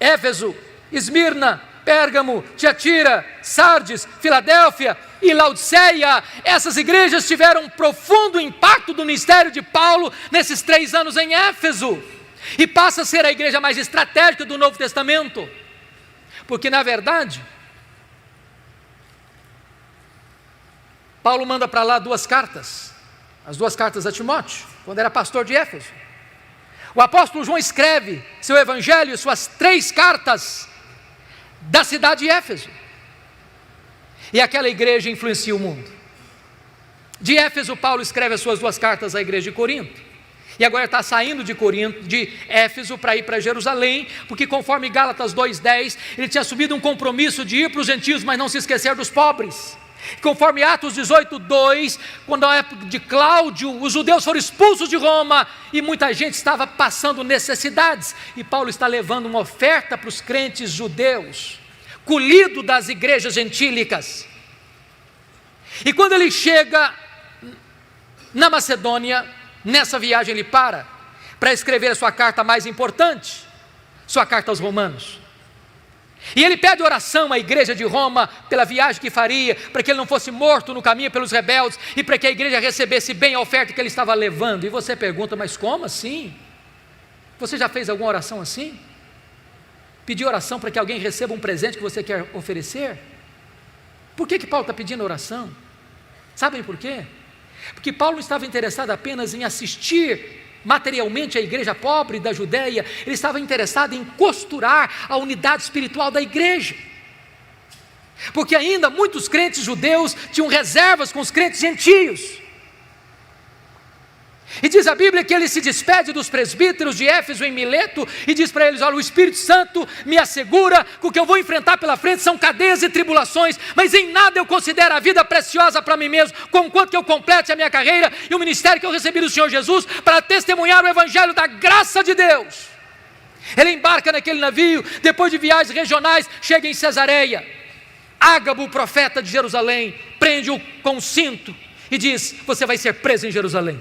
Éfeso, Esmirna, Pérgamo, Tiatira, Sardes, Filadélfia e Laodiceia, essas igrejas tiveram um profundo impacto do ministério de Paulo nesses 3 anos em Éfeso, e passa a ser a igreja mais estratégica do Novo Testamento, porque na verdade, Paulo manda para lá 2 cartas, as 2 cartas a Timóteo, quando era pastor de Éfeso. O apóstolo João escreve seu evangelho, suas 3 cartas da cidade de Éfeso, e aquela igreja influencia o mundo. De Éfeso, Paulo escreve as suas 2 cartas à igreja de Corinto, e agora está saindo de Éfeso para ir para Jerusalém, porque conforme Gálatas 2:10, ele tinha assumido um compromisso de ir para os gentios, mas não se esquecer dos pobres. Conforme Atos 18:2, quando na época de Cláudio, os judeus foram expulsos de Roma e muita gente estava passando necessidades, e Paulo está levando uma oferta para os crentes judeus, colhido das igrejas gentílicas. E quando ele chega na Macedônia, nessa viagem ele para escrever a sua carta mais importante, sua carta aos Romanos. E ele pede oração à igreja de Roma pela viagem que faria, para que ele não fosse morto no caminho pelos rebeldes, e para que a igreja recebesse bem a oferta que ele estava levando. E você pergunta, mas como assim? Você já fez alguma oração assim? Pedir oração para que alguém receba um presente que você quer oferecer? Por que Paulo está pedindo oração? Sabem por quê? Porque Paulo não estava interessado apenas em assistir materialmente a igreja pobre da Judéia, ele estava interessado em costurar a unidade espiritual da igreja, porque ainda muitos crentes judeus tinham reservas com os crentes gentios. E diz a Bíblia que ele se despede dos presbíteros de Éfeso em Mileto e diz para eles: olha, o Espírito Santo me assegura que o que eu vou enfrentar pela frente são cadeias e tribulações, mas em nada eu considero a vida preciosa para mim mesmo, conquanto que eu complete a minha carreira e o ministério que eu recebi do Senhor Jesus para testemunhar o evangelho da graça de Deus. Ele embarca naquele navio, depois de viagens regionais, chega em Cesareia. Ágabo, o profeta de Jerusalém, prende-o com um cinto e diz: você vai ser preso em Jerusalém.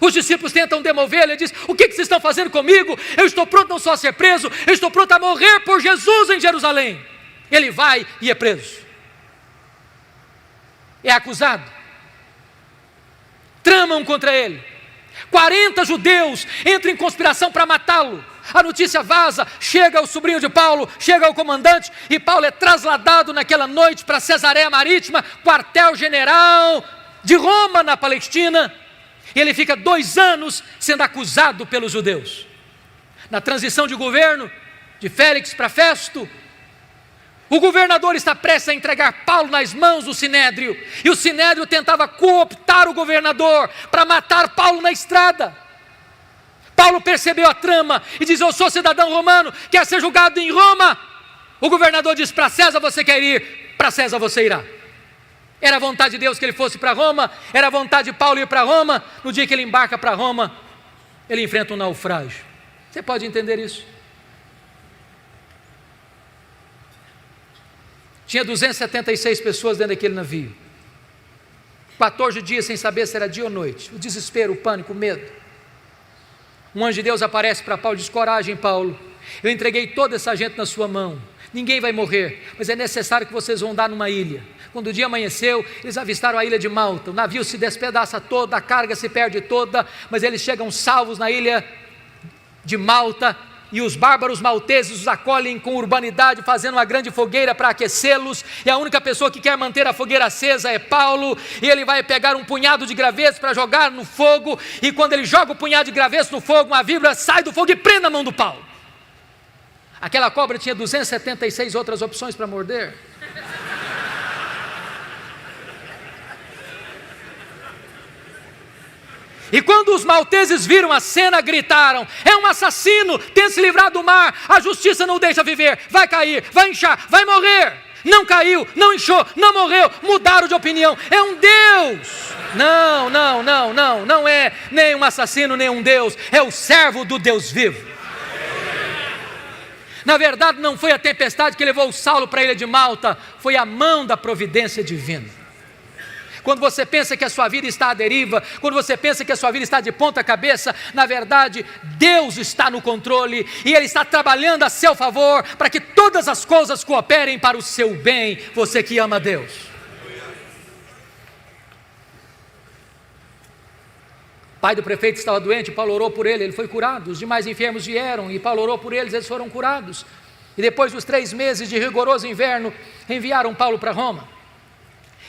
Os discípulos tentam demovê-lo, ele diz: o que vocês estão fazendo comigo? Eu estou pronto não só a ser preso, eu estou pronto a morrer por Jesus em Jerusalém. Ele vai e é preso, é acusado, tramam contra ele, 40 judeus entram em conspiração para matá-lo. A notícia vaza, chega ao sobrinho de Paulo, chega ao comandante, e Paulo é trasladado naquela noite para Cesareia Marítima, quartel-general de Roma na Palestina. E ele fica 2 anos sendo acusado pelos judeus. Na transição de governo, de Félix para Festo, o governador está prestes a entregar Paulo nas mãos do Sinédrio, e o Sinédrio tentava cooptar o governador para matar Paulo na estrada. Paulo percebeu a trama e diz: eu sou cidadão romano, quer ser julgado em Roma. O governador diz: para César você quer ir, para César você irá. Era a vontade de Deus que ele fosse para Roma, era a vontade de Paulo ir para Roma. No dia que ele embarca para Roma, ele enfrenta um naufrágio. Você pode entender isso? Tinha 276 pessoas dentro daquele navio, 14 dias sem saber se era dia ou noite, o desespero, o pânico, o medo. Um anjo de Deus aparece para Paulo e diz: coragem, Paulo, eu entreguei toda essa gente na sua mão, ninguém vai morrer, mas é necessário que vocês vão dar numa ilha. Quando o dia amanheceu, eles avistaram a ilha de Malta, o navio se despedaça todo, a carga se perde toda, mas eles chegam salvos na ilha de Malta, e os bárbaros malteses os acolhem com urbanidade, fazendo uma grande fogueira para aquecê-los, e a única pessoa que quer manter a fogueira acesa é Paulo, e ele vai pegar um punhado de gravetos para jogar no fogo, e quando ele joga o punhado de gravetos no fogo, uma víbora sai do fogo e prende na mão do Paulo. Aquela cobra tinha 276 outras opções para morder. E quando os malteses viram a cena, gritaram: é um assassino, tenta se livrar do mar, a justiça não o deixa viver, vai cair, vai inchar, vai morrer. Não caiu, não inchou, não morreu, mudaram de opinião, é um Deus. Não é nem um assassino, nem um Deus, é o servo do Deus vivo. Na verdade, não foi a tempestade que levou Saulo para a ilha de Malta, foi a mão da providência divina. Quando você pensa que a sua vida está à deriva, quando você pensa que a sua vida está de ponta cabeça, na verdade, Deus está no controle e Ele está trabalhando a seu favor para que todas as coisas cooperem para o seu bem, você que ama Deus. O pai do prefeito estava doente, Paulo orou por ele foi curado. Os demais enfermos vieram e Paulo orou por eles foram curados. E depois dos 3 meses de rigoroso inverno, enviaram Paulo para Roma.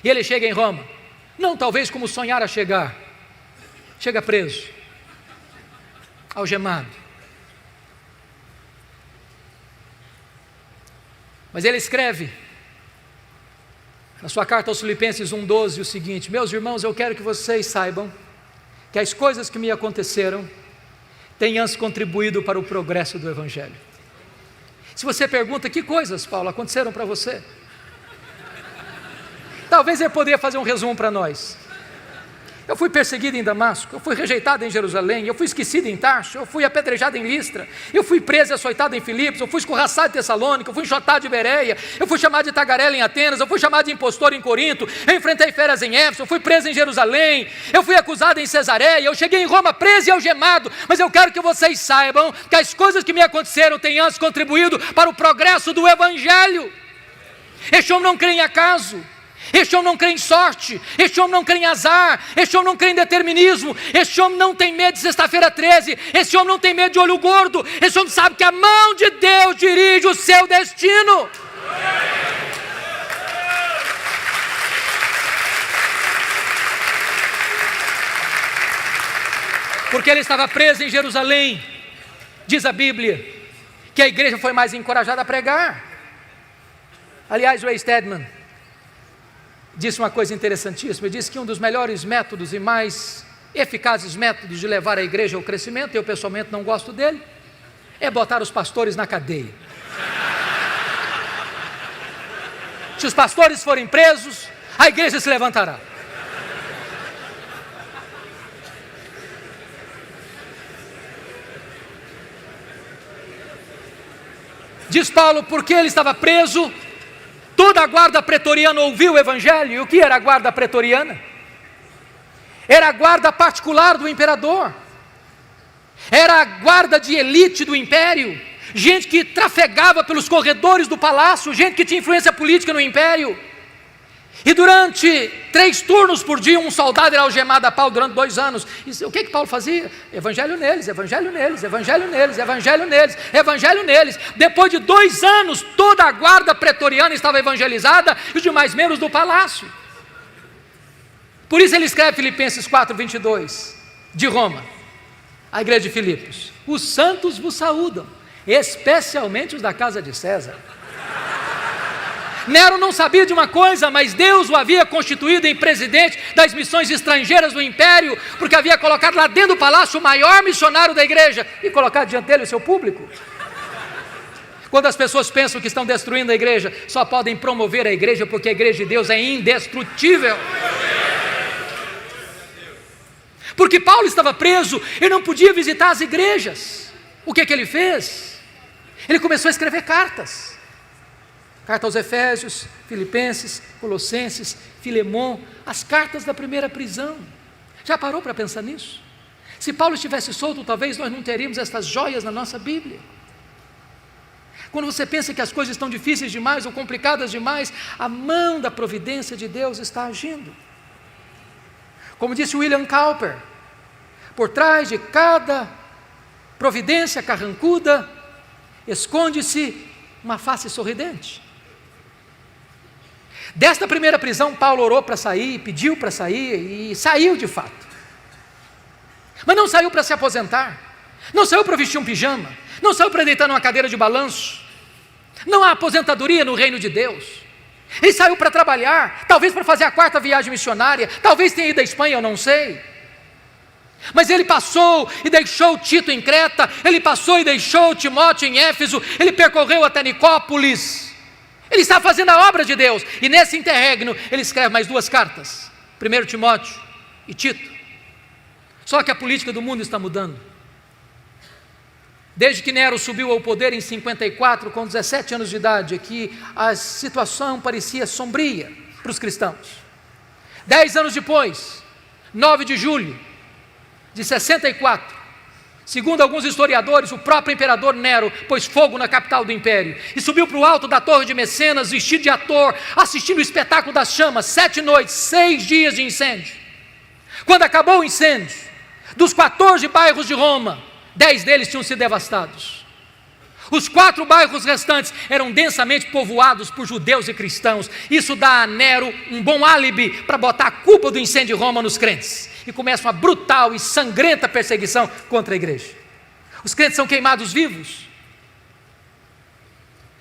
E ele chega em Roma. Não talvez como sonhara chegar, chega preso, algemado. Mas ele escreve na sua carta aos Filipenses 1,12 o seguinte: meus irmãos, eu quero que vocês saibam que as coisas que me aconteceram têm antes contribuído para o progresso do Evangelho. Se você pergunta: que coisas, Paulo, aconteceram para você? Talvez ele poderia fazer um resumo para nós. Eu fui perseguido em Damasco, eu fui rejeitado em Jerusalém, eu fui esquecido em Tarso, eu fui apedrejado em Listra, eu fui preso e açoitado em Filipos, eu fui escorraçado em Tessalônica, eu fui enxotado em Bereia, eu fui chamado de tagarela em Atenas, eu fui chamado de impostor em Corinto, eu enfrentei feras em Éfeso, eu fui preso em Jerusalém, eu fui acusado em Cesareia, eu cheguei em Roma preso e algemado, mas eu quero que vocês saibam que as coisas que me aconteceram têm antes contribuído para o progresso do Evangelho. Este homem não crê em acaso. Este homem não crê em sorte, este homem não crê em azar, este homem não crê em determinismo, este homem não tem medo de sexta-feira 13, este homem não tem medo de olho gordo, este homem sabe que a mão de Deus dirige o seu destino. Porque ele estava preso em Jerusalém, diz a Bíblia, que a igreja foi mais encorajada a pregar. Aliás, o Ray Stedman disse uma coisa interessantíssima. Ele disse que um dos melhores métodos e mais eficazes métodos de levar a igreja ao crescimento, eu pessoalmente não gosto dele, é botar os pastores na cadeia. Se os pastores forem presos, a igreja se levantará. Diz Paulo, porque ele estava preso, toda a guarda pretoriana ouviu o Evangelho. E o que era a guarda pretoriana? Era a guarda particular do imperador, era a guarda de elite do império, gente que trafegava pelos corredores do palácio, gente que tinha influência política no império. E durante 3 turnos por dia, um soldado era algemado a Paulo durante 2 anos. E o que Paulo fazia? Evangelho neles, evangelho neles, evangelho neles, evangelho neles, evangelho neles. Depois de 2 anos, toda a guarda pretoriana estava evangelizada e os demais membros do palácio. Por isso ele escreve Filipenses 4:22, de Roma, a igreja de Filipos: os santos vos saúdam, especialmente os da casa de César. Nero não sabia de uma coisa, mas Deus o havia constituído em presidente das missões estrangeiras do império, porque havia colocado lá dentro do palácio o maior missionário da igreja e colocado diante dele o seu público. Quando as pessoas pensam que estão destruindo a igreja, só podem promover a igreja, porque a igreja de Deus é indestrutível. Porque Paulo estava preso, ele não podia visitar as igrejas. O que ele fez? Ele começou a escrever cartas. Carta aos Efésios, Filipenses, Colossenses, Filemon, as cartas da primeira prisão. Já parou para pensar nisso? Se Paulo estivesse solto, talvez nós não teríamos estas joias na nossa Bíblia. Quando você pensa que as coisas estão difíceis demais ou complicadas demais, a mão da providência de Deus está agindo. Como disse William Cowper, por trás de cada providência carrancuda, esconde-se uma face sorridente. Desta primeira prisão, Paulo orou para sair, pediu para sair e saiu de fato. Mas não saiu para se aposentar, não saiu para vestir um pijama, não saiu para deitar numa cadeira de balanço. Não há aposentadoria no reino de Deus. Ele saiu para trabalhar, talvez para fazer a 4ª viagem missionária, talvez tenha ido à Espanha, eu não sei. Mas ele passou e deixou Tito em Creta, ele passou e deixou Timóteo em Éfeso, ele percorreu até Nicópolis. Ele está fazendo a obra de Deus, e nesse interregno ele escreve mais 2 cartas, 1 Timóteo e Tito. Só que a política do mundo está mudando. Desde que Nero subiu ao poder em 54, com 17 anos de idade, aqui a situação parecia sombria para os cristãos. 10 anos depois, 9 de julho de 64, segundo alguns historiadores, o próprio imperador Nero pôs fogo na capital do império e subiu para o alto da torre de Mecenas, vestido de ator, assistindo o espetáculo das chamas, 7 noites, 6 dias de incêndio. Quando acabou o incêndio, dos 14 bairros de Roma, 10 deles tinham sido devastados. Os 4 bairros restantes eram densamente povoados por judeus e cristãos. Isso dá a Nero um bom álibi para botar a culpa do incêndio de Roma nos crentes. E começa uma brutal e sangrenta perseguição contra a igreja. Os crentes são queimados vivos.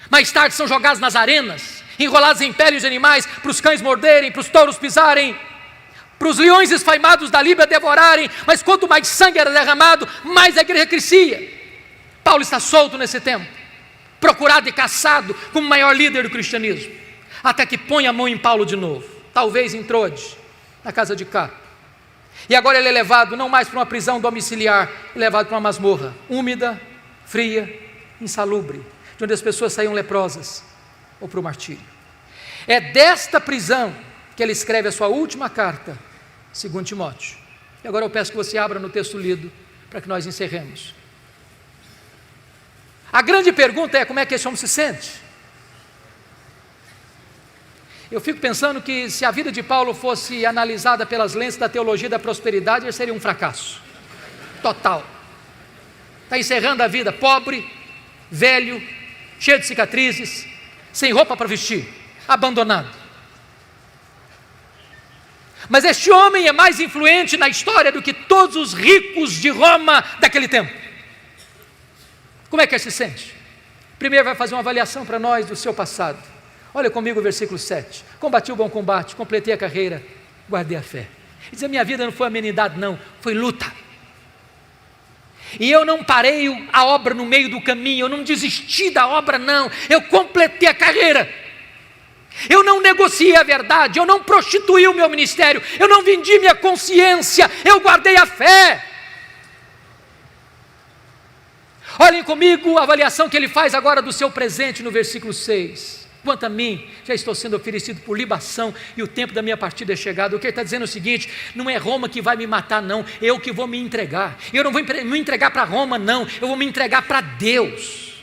Mais tarde são jogados nas arenas, enrolados em peles de animais, para os cães morderem, para os touros pisarem, para os leões esfaimados da Líbia devorarem. Mas quanto mais sangue era derramado, mais a igreja crescia. Paulo está solto nesse tempo, procurado e caçado como o maior líder do cristianismo, até que põe a mão em Paulo de novo, talvez em Troade, na casa de Carpo. E agora ele é levado não mais para uma prisão domiciliar, é levado para uma masmorra, úmida, fria, insalubre, de onde as pessoas saíam leprosas, ou para o martírio. É desta prisão que ele escreve a sua última carta, 2 Timóteo. E agora eu peço que você abra no texto lido, para que nós encerremos. A grande pergunta é: como é que esse homem se sente? Eu fico pensando que se a vida de Paulo fosse analisada pelas lentes da teologia da prosperidade, ele seria um fracasso total. Está encerrando a vida pobre, velho, cheio de cicatrizes, sem roupa para vestir, abandonado. Mas este homem é mais influente na história do que todos os ricos de Roma daquele tempo. Como é que ele se sente? Primeiro vai fazer uma avaliação para nós do seu passado. Olha comigo o versículo 7. Combati o bom combate, completei a carreira, guardei a fé. Ele diz: a minha vida não foi amenidade não, foi luta. E eu não parei a obra no meio do caminho, eu não desisti da obra não, eu completei a carreira. Eu não negociei a verdade, eu não prostituí o meu ministério, eu não vendi minha consciência, eu guardei a fé. Olhem comigo a avaliação que ele faz agora do seu presente no versículo 6. Quanto a mim, já estou sendo oferecido por libação e o tempo da minha partida é chegado. O que ele está dizendo é o seguinte: não é Roma que vai me matar não, eu que vou me entregar. Eu não vou me entregar para Roma não, eu vou me entregar para Deus.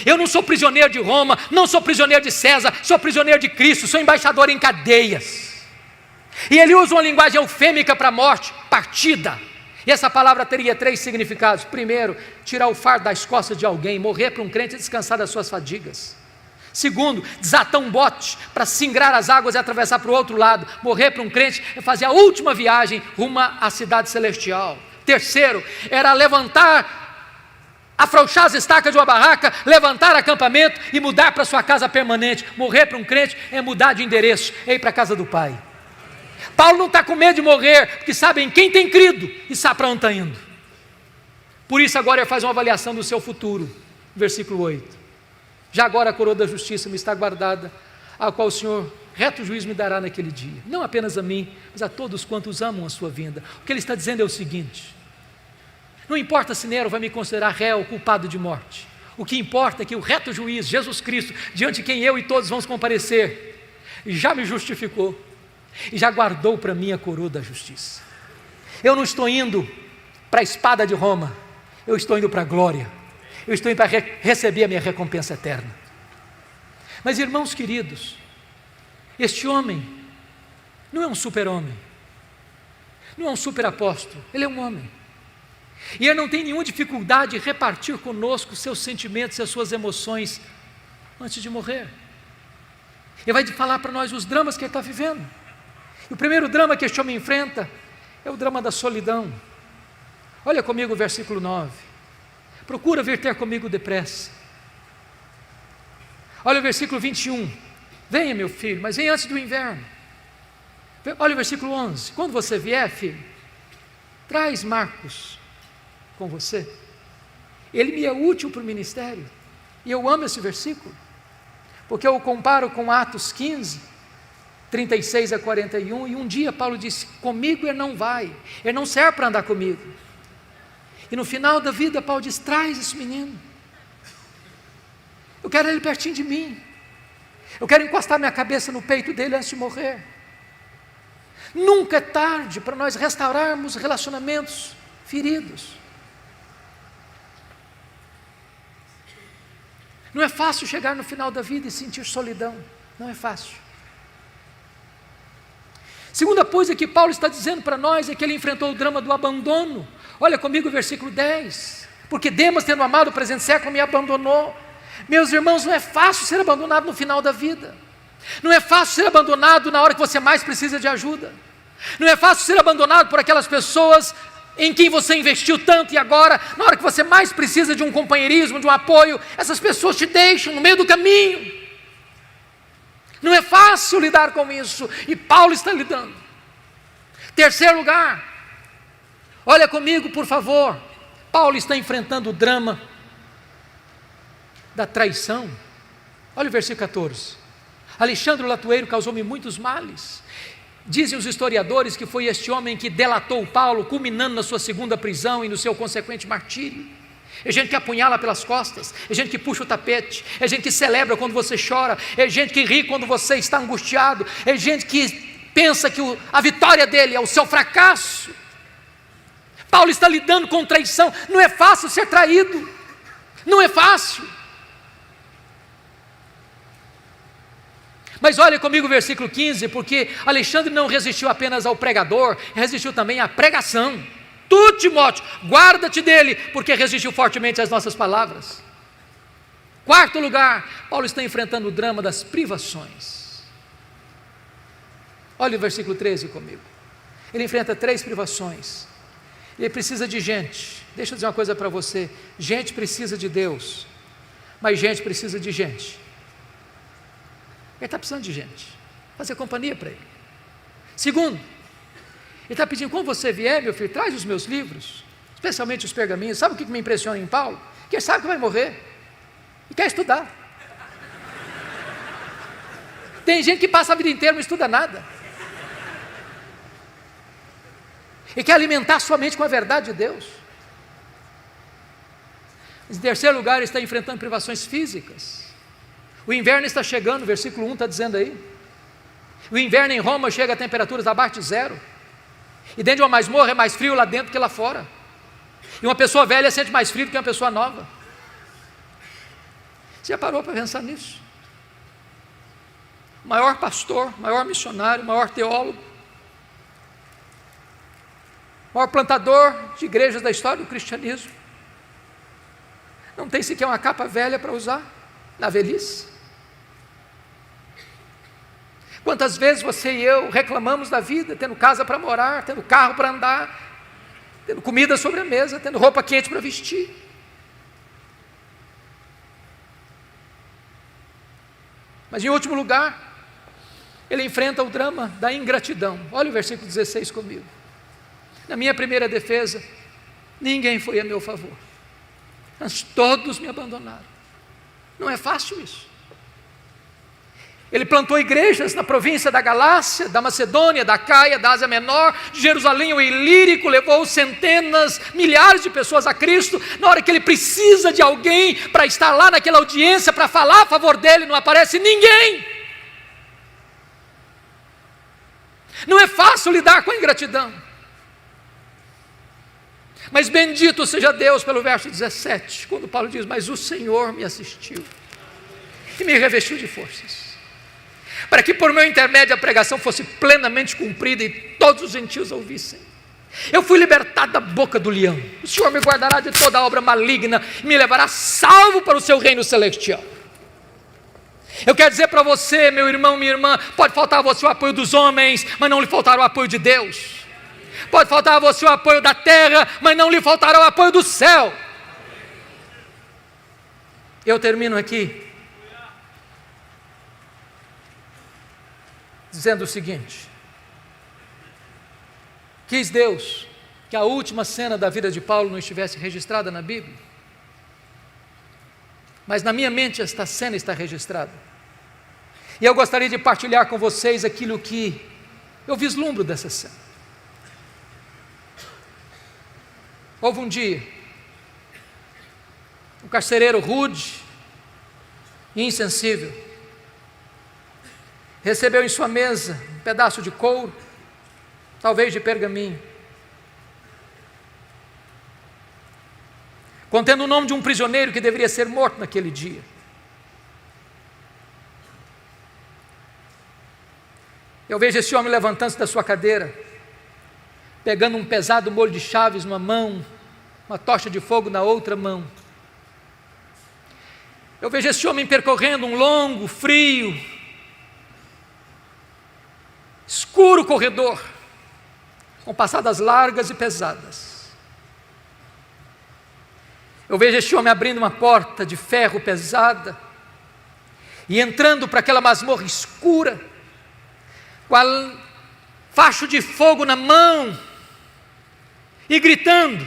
Eu não sou prisioneiro de Roma, não sou prisioneiro de César, sou prisioneiro de Cristo, sou embaixador em cadeias. E ele usa uma linguagem eufêmica para a morte, partida. E essa palavra teria 3 significados. Primeiro, tirar o fardo das costas de alguém, morrer para um crente e descansar das suas fadigas. Segundo, desatar um bote para singrar as águas e atravessar para o outro lado. Morrer para um crente é fazer a última viagem rumo à cidade celestial. Terceiro, era levantar afrouxar as estacas de uma barraca, levantar acampamento e mudar para sua casa permanente. Morrer para um crente é mudar de endereço, é ir para a casa do Pai. Paulo não está com medo de morrer, porque sabe em quem tem crido e sabe para onde está indo. Por isso agora ele faz uma avaliação do seu futuro, versículo 8. Já agora a coroa da justiça me está guardada, a qual o Senhor, reto juízo, me dará naquele dia. Não apenas a mim, mas a todos quantos amam a sua vinda. O que ele está dizendo é o seguinte: não importa se Nero vai me considerar réu, culpado de morte. O que importa é que o reto juiz, Jesus Cristo, diante de quem eu e todos vamos comparecer, já me justificou e já guardou para mim a coroa da justiça. Eu não estou indo para a espada de Roma, eu estou indo para a glória, eu estou indo para receber a minha recompensa eterna. Mas, irmãos queridos, este homem não é um super-homem, não é um super-apóstolo, ele é um homem. E ele não tem nenhuma dificuldade em repartir conosco seus sentimentos e as suas emoções antes de morrer. Ele vai falar para nós os dramas que ele está vivendo. E o primeiro drama que este homem enfrenta é o drama da solidão. Olha comigo o versículo 9. Procura vir ter comigo depressa. Olha o versículo 21. Venha, meu filho, mas venha antes do inverno. Olha o versículo 11. Quando você vier, filho, traz Marcos com você. Ele me é útil para o ministério. E eu amo esse versículo, porque eu o comparo com Atos 15, 36 a 41, e um dia Paulo disse: comigo ele não vai, ele não serve para andar comigo. E no final da vida Paulo diz: traz esse menino, eu quero ele pertinho de mim, eu quero encostar minha cabeça no peito dele antes de morrer. Nunca é tarde para nós restaurarmos relacionamentos feridos. Não é fácil chegar no final da vida e sentir solidão, não é fácil. Segunda coisa que Paulo está dizendo para nós é que ele enfrentou o drama do abandono. Olha comigo o versículo 10. Porque Demas, tendo amado o presente século, me abandonou. Meus irmãos, não é fácil ser abandonado no final da vida. Não é fácil ser abandonado na hora que você mais precisa de ajuda. Não é fácil ser abandonado por aquelas pessoas em quem você investiu tanto, e agora, na hora que você mais precisa de um companheirismo, de um apoio, essas pessoas te deixam no meio do caminho. Não é fácil lidar com isso, e Paulo está lidando. Terceiro lugar, olha comigo por favor, Paulo está enfrentando o drama da traição. Olha o versículo 14. Alexandre o latueiro causou-me muitos males. Dizem os historiadores que foi este homem que delatou Paulo, culminando na sua segunda prisão e no seu consequente martírio. É gente que apunhala pelas costas, é gente que puxa o tapete, é gente que celebra quando você chora, é gente que ri quando você está angustiado, é gente que pensa que a vitória dele é o seu fracasso. Paulo está lidando com traição. Não é fácil ser traído, não é fácil. Mas olha comigo o versículo 15, porque Alexandre não resistiu apenas ao pregador, resistiu também à pregação. Tu, Timóteo, guarda-te dele, porque resistiu fortemente às nossas palavras. Quarto lugar, Paulo está enfrentando o drama das privações. Olha o versículo 13 comigo. Ele enfrenta 3 privações. Ele precisa de gente. Deixa eu dizer uma coisa para você: gente precisa de Deus, mas gente precisa de gente. Ele está precisando de gente, fazer companhia para ele. Segundo, ele está pedindo: quando você vier, meu filho, traz os meus livros, especialmente os pergaminhos. Sabe o que me impressiona em Paulo? Que ele sabe que vai morrer e quer estudar. Tem gente que passa a vida inteira e não estuda nada, e quer alimentar sua mente com a verdade de Deus. Em terceiro lugar, ele está enfrentando privações físicas. O inverno está chegando, o versículo 1 está dizendo aí. O inverno em Roma chega a temperaturas abaixo de 0. E dentro de uma masmorra é mais frio lá dentro que lá fora. E uma pessoa velha sente mais frio do que uma pessoa nova. Você já parou para pensar nisso? O maior pastor, o maior missionário, o maior teólogo, o maior plantador de igrejas da história do cristianismo, não tem sequer uma capa velha para usar na velhice. Quantas vezes você e eu reclamamos da vida, tendo casa para morar, tendo carro para andar, tendo comida sobre a mesa, tendo roupa quente para vestir. Mas em último lugar, ele enfrenta o drama da ingratidão. Olha o versículo 16 comigo. Na minha primeira defesa, ninguém foi a meu favor, mas todos me abandonaram. Não é fácil isso. Ele plantou igrejas na província da Galácia, da Macedônia, da Caia, da Ásia Menor, de Jerusalém ao Ilírico, levou centenas, milhares de pessoas a Cristo. Na hora que ele precisa de alguém para estar lá naquela audiência, para falar a favor dele, não aparece ninguém. Não é fácil lidar com a ingratidão. Mas bendito seja Deus pelo verso 17, quando Paulo diz: mas o Senhor me assistiu e me revestiu de forças, para que por meu intermédio a pregação fosse plenamente cumprida e todos os gentios ouvissem. Eu fui libertado da boca do leão. O Senhor me guardará de toda obra maligna e me levará salvo para o seu reino celestial. Eu quero dizer para você, meu irmão, minha irmã, pode faltar a você o apoio dos homens, mas não lhe faltará o apoio de Deus. Pode faltar a você o apoio da terra, mas não lhe faltará o apoio do céu. Eu termino aqui dizendo o seguinte: quis Deus que a última cena da vida de Paulo não estivesse registrada na Bíblia, mas na minha mente esta cena está registrada, e eu gostaria de partilhar com vocês aquilo que eu vislumbro dessa cena. Houve um dia, um carcereiro rude e insensível recebeu em sua mesa um pedaço de couro, talvez de pergaminho, contendo o nome de um prisioneiro que deveria ser morto naquele dia. Eu vejo esse homem levantando-se da sua cadeira, pegando um pesado molho de chaves numa mão, uma tocha de fogo na outra mão. Eu vejo esse homem percorrendo um longo, frio, escuro corredor, com passadas largas e pesadas. Eu vejo este homem abrindo uma porta de ferro pesada e entrando para aquela masmorra escura, com a facho de fogo na mão e gritando: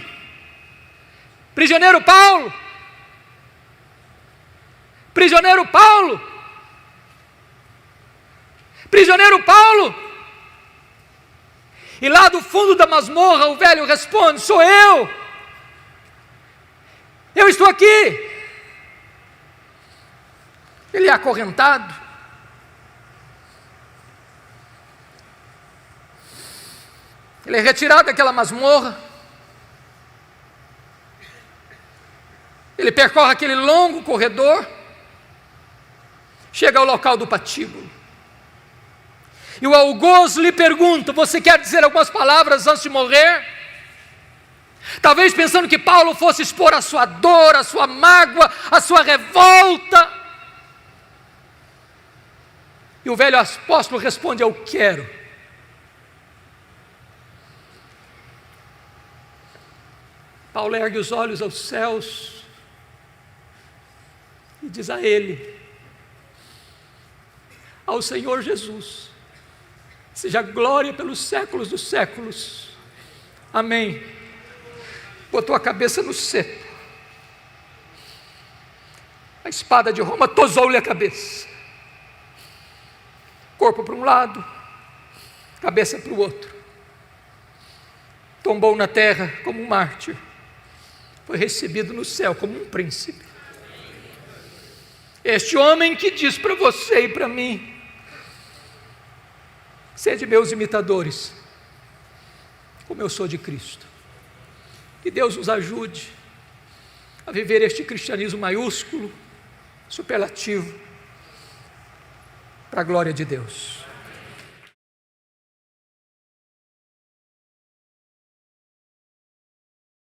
prisioneiro Paulo, prisioneiro Paulo, prisioneiro Paulo. E lá do fundo da masmorra o velho responde: sou eu estou aqui. Ele é acorrentado, ele é retirado daquela masmorra, ele percorre aquele longo corredor, chega ao local do patíbulo, e o algoz lhe pergunta: você quer dizer algumas palavras antes de morrer? Talvez pensando que Paulo fosse expor a sua dor, a sua mágoa, a sua revolta. E o velho apóstolo responde: eu quero. Paulo ergue os olhos aos céus e diz a ele: ao Senhor Jesus seja glória pelos séculos dos séculos, amém. Botou a cabeça no cepo, a espada de Roma tosou-lhe a cabeça, corpo para um lado, cabeça para o outro, tombou na terra como um mártir, foi recebido no céu como um príncipe. Este homem que diz para você e para mim: sede meus imitadores, como eu sou de Cristo. Que Deus nos ajude a viver este cristianismo maiúsculo, superlativo, para a glória de Deus.